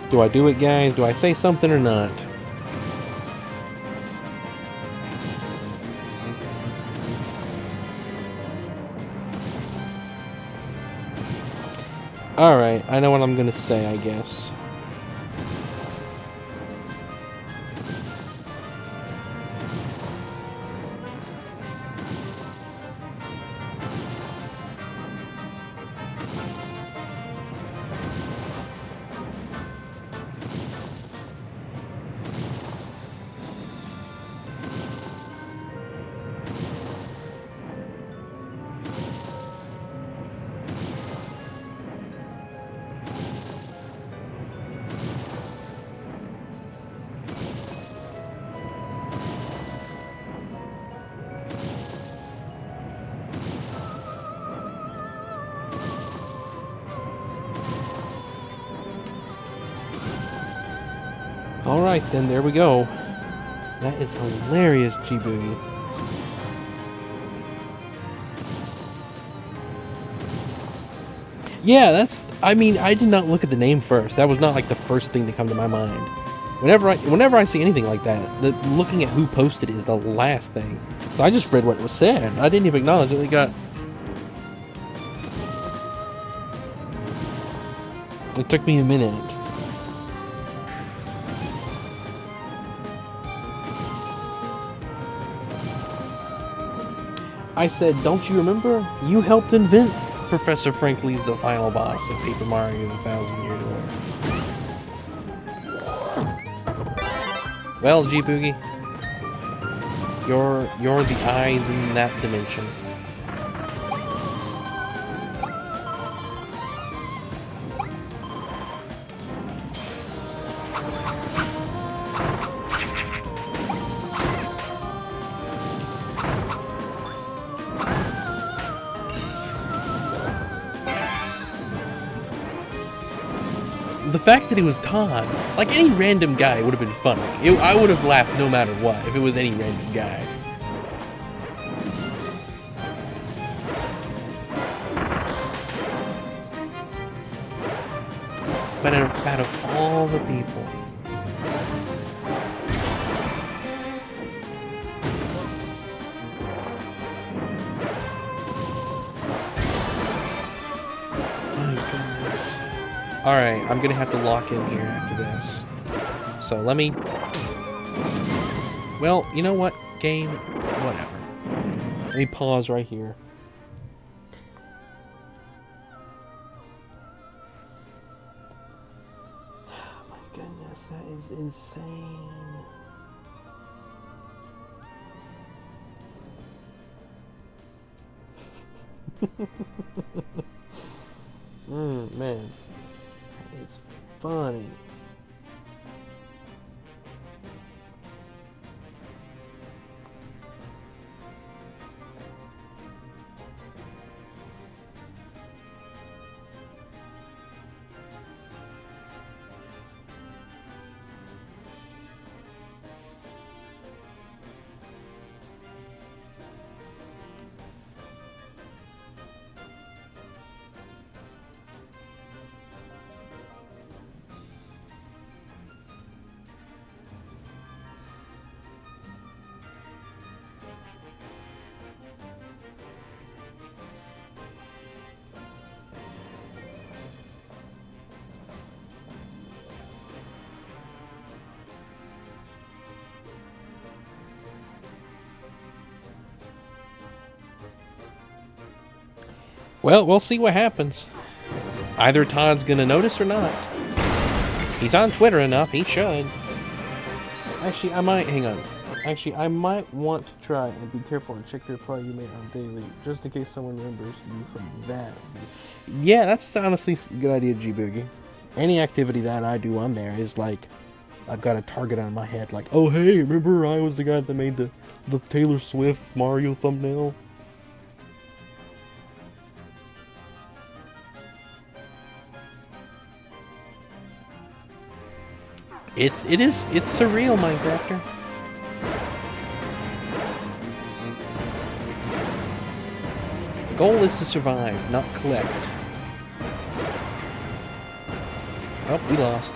Do I do it, guys? Do I say something or not? Alright, I know what I'm gonna say, I guess. Alright then, there we go. That is hilarious, G-Boogie. Yeah, I mean, I did not look at the name first. That was not like the first thing to come to my mind. Whenever I see anything like that, looking at who posted it is the last thing. So I just read what was said. I didn't even acknowledge it. It took me a minute. I said, don't you remember? You helped invent Professor Frankly's The Final Boss of Paper Mario The 1,000 Year Door. Well, G-Boogie, you're the eyes in that dimension. The fact that it was Todd, like any random guy, would have been funny. I would have laughed no matter what if it was any random guy. But out of all the people, my goodness. All right, I'm gonna have to lock in here after this. So let me. Well, you know what, game? Whatever. Let me pause right here. My goodness, that is insane. Man, it's funny. Well, we'll see what happens. Either Todd's gonna notice or not. He's on Twitter enough, he should. Actually, I might, hang on. Actually, I might want to try and be careful and check the reply you made on daily, just in case someone remembers you from that. Yeah, that's honestly a good idea, G-Boogie. Any activity that I do on there is like, I've got a target on my head, like, oh hey, remember I was the guy that made the Taylor Swift Mario thumbnail? It's surreal, Minecrafter. The goal is to survive, not collect. Oh, we lost.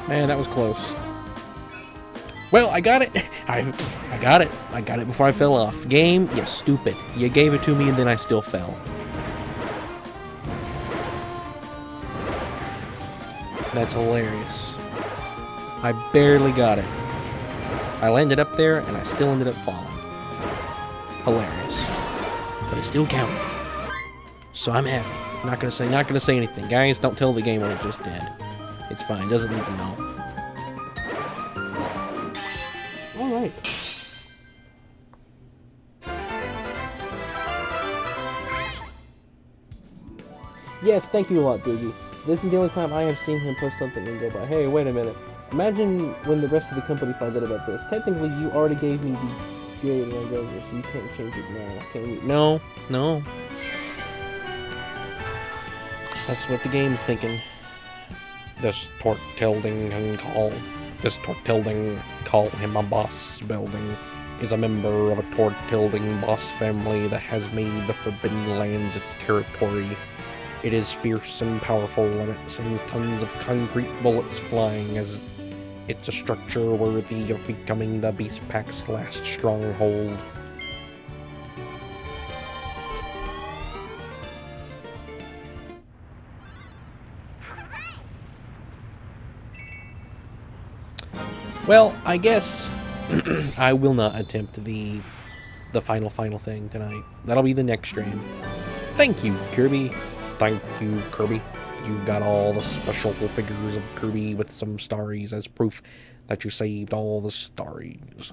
Man, that was close. Well, I got it. I got it. I got it before I fell off. Game, you stupid. You gave it to me and then I still fell. That's hilarious. I barely got it. I landed up there and I still ended up falling. Hilarious. But it still counted. So I'm happy. Not gonna say anything. Guys, don't tell the game what it just did. It's fine, doesn't need to know. Alright. Yes, thank you a lot, Boogie. This is the only time I have seen him post something and go by, hey, wait a minute. Imagine when the rest of the company finds out about this. Technically, you already gave me the grade and over, so you can't change it now, can you? No. That's what the game's thinking. This Tortilding call him a boss building, is a member of a Tortilding boss family that has made the Forbidden Lands its territory. It is fierce and powerful, and it sends tons of concrete bullets flying as it's a structure worthy of becoming the Beast Pack's last stronghold. Well, I guess I will not attempt the final thing tonight. That'll be the next stream. Thank you, Kirby. Thank you, Kirby. You got all the special figures of Kirby with some starries as proof that you saved all the starries.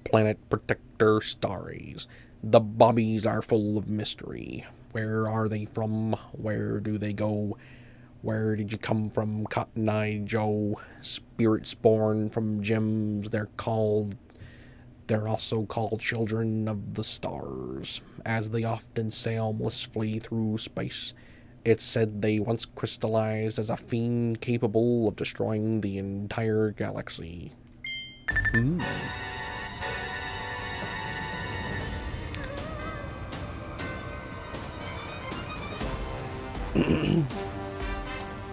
Planet Protector starries. The bobbies are full of mystery. Where are they from? Where do they go? Where did you come from, Cotton Eye Joe? Spirits born from gems, they're also called children of the stars. As they often sail aimlessly through space, it's said they once crystallized as a fiend capable of destroying the entire galaxy.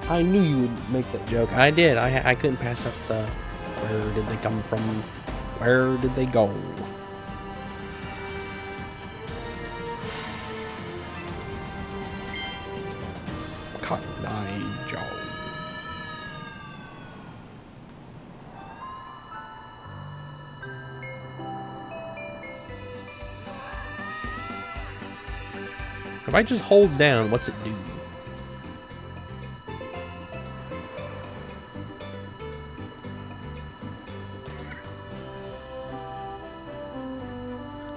I knew you would make that joke. I did. I couldn't pass up the where did they come from? Where did they go? Cotton Eye Joe. If I just hold down, what's it do?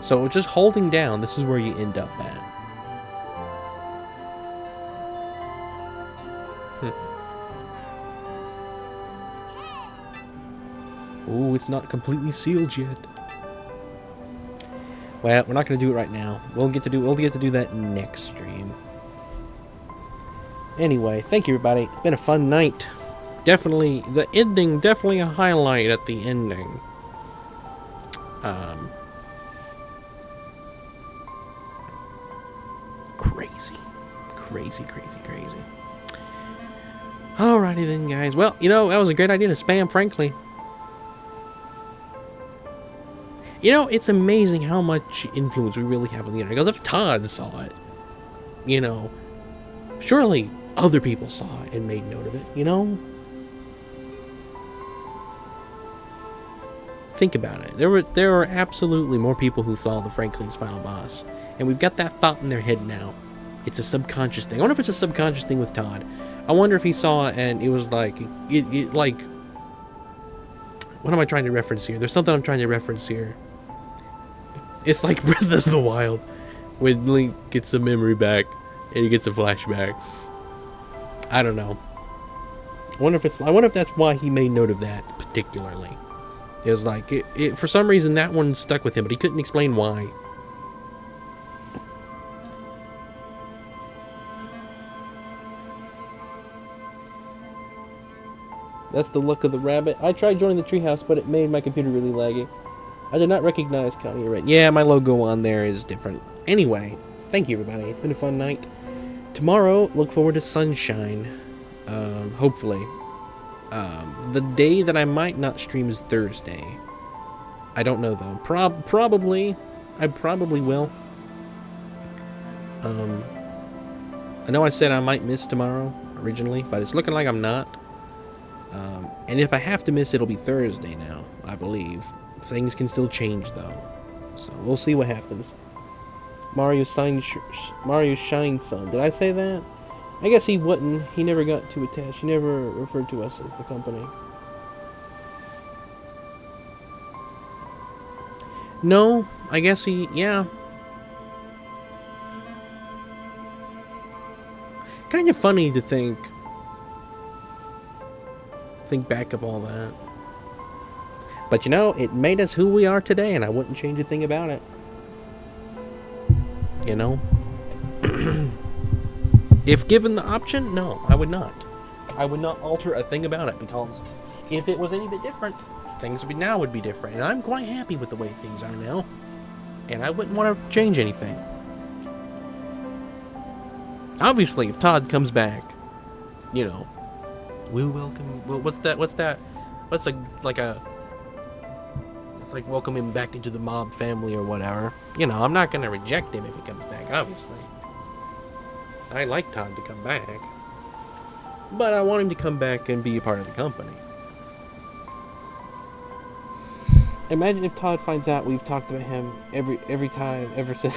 So just holding down, this is where you end up at. Ooh, it's not completely sealed yet. Well, we're not going to do it right now. We'll get to do that next stream. Anyway, thank you, everybody. It's been a fun night. Definitely, the ending, definitely a highlight at the ending. Crazy. Alrighty then, guys. Well, you know, that was a great idea to spam, frankly. You know, it's amazing how much influence we really have on the internet. Because if Todd saw it, you know, surely other people saw it and made note of it, you know? Think about it. There were absolutely more people who saw the Franklin's final boss. And we've got that thought in their head now. It's a subconscious thing. I wonder if it's a subconscious thing with Todd. I wonder if he saw it and it was like, like, what am I trying to reference here? There's something I'm trying to reference here. It's like Breath of the Wild, when Link gets a memory back and he gets a flashback. I don't know. I wonder if that's why he made note of that particularly. It was like, for some reason that one stuck with him, but he couldn't explain why. That's the luck of the rabbit. I tried joining the treehouse, but it made my computer really laggy. I did not recognize Connie Red. Yeah, my logo on there is different. Anyway, thank you, everybody. It's been a fun night. Tomorrow, look forward to sunshine. Hopefully. The day that I might not stream is Thursday. I don't know, though. Probably. I probably will. I know I said I might miss tomorrow, originally, but it's looking like I'm not. And if I have to miss, it'll be Thursday now, I believe. Things can still change, though. So we'll see what happens. Mario Shine Sun. Did I say that? I guess he wouldn't. He never got too attached. He never referred to us as the company. No, I guess he... Yeah. Kind of funny to think back of all that. But you know, it made us who we are today, and I wouldn't change a thing about it. You know? If given the option, no, I would not. I would not alter a thing about it, because if it was any bit different, things would be different. And I'm quite happy with the way things are now. And I wouldn't want to change anything. Obviously, if Todd comes back, you know, we'll welcome... Well, what's like welcome him back into the mob family or whatever. You know, I'm not going to reject him if he comes back, obviously. I like Todd to come back. But I want him to come back and be a part of the company. Imagine if Todd finds out we've talked about him every time ever since.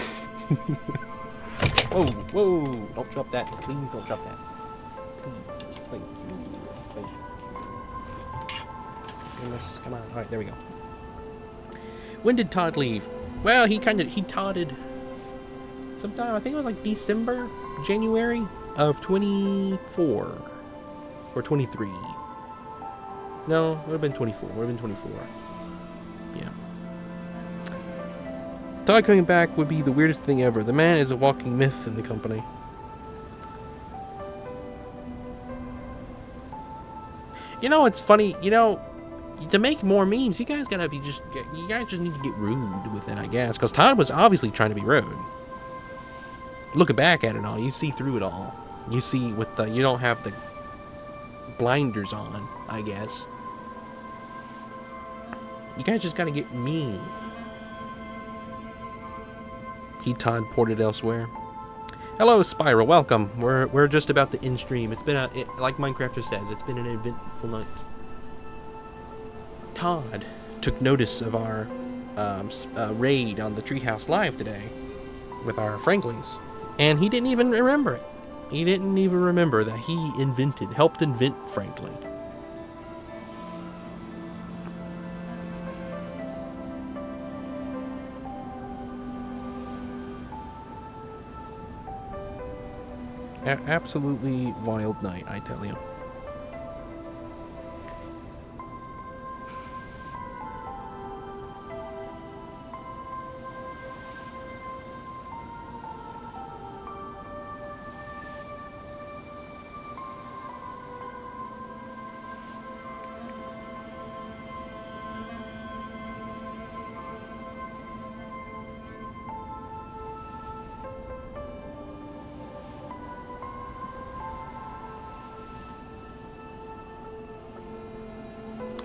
Whoa! Don't drop that. Please don't drop that. Please, thank you. Come on. All right, there we go. When did Todd leave? Well, he todded sometime. I think it was like December, January of 24 or 23. No, it would have been 24. Yeah. Todd coming back would be the weirdest thing ever. The man is a walking myth in the company. You know, it's funny. You know, to make more memes, you guys gotta be you guys just need to get rude with it, I guess. Because Todd was obviously trying to be rude. Looking back at it all, you see through it all. You see with the, you don't have the blinders on, I guess. You guys just gotta get mean. Todd ported elsewhere. Hello, Spiral. Welcome. We're just about to end stream. It's been like Minecrafter says, it's been an eventful night. Todd took notice of our raid on the Treehouse Live today with our Franklins, and he didn't even remember it. He didn't even remember that he helped invent Franklin. Absolutely wild night, I tell you.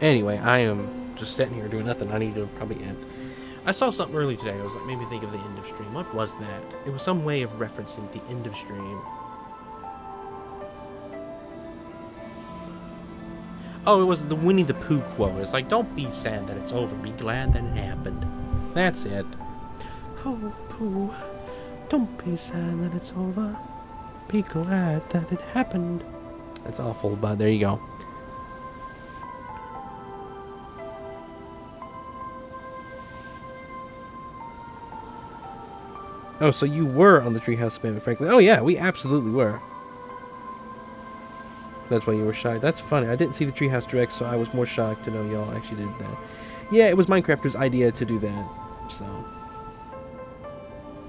Anyway, I am just sitting here doing nothing. I need to probably end. I saw something early today. It was like, made me think of the end of stream. What was that? It was some way of referencing the end of stream. Oh, it was the Winnie the Pooh quote. It's like, don't be sad that it's over. Be glad that it happened. That's it. Oh, Pooh, don't be sad that it's over. Be glad that it happened. That's awful, but there you go. Oh, so you were on the Treehouse spamming Franklin. Oh yeah, we absolutely were. That's why you were shocked. That's funny. I didn't see the Treehouse Direct, so I was more shocked to know y'all actually did that. Yeah, it was Minecrafter's idea to do that. So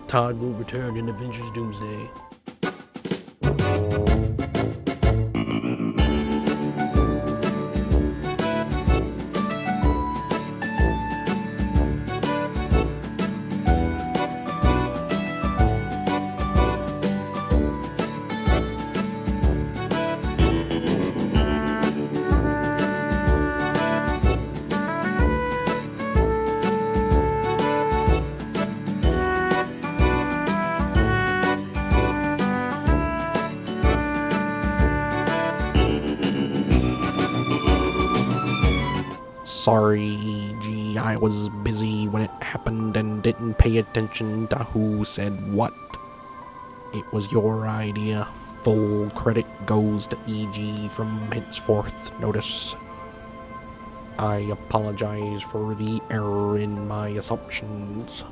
Todd will return in Avengers Doomsday. Sorry, EG, I was busy when it happened and didn't pay attention to who said what. It was your idea. Full credit goes to EG from henceforth notice. I apologize for the error in my assumptions.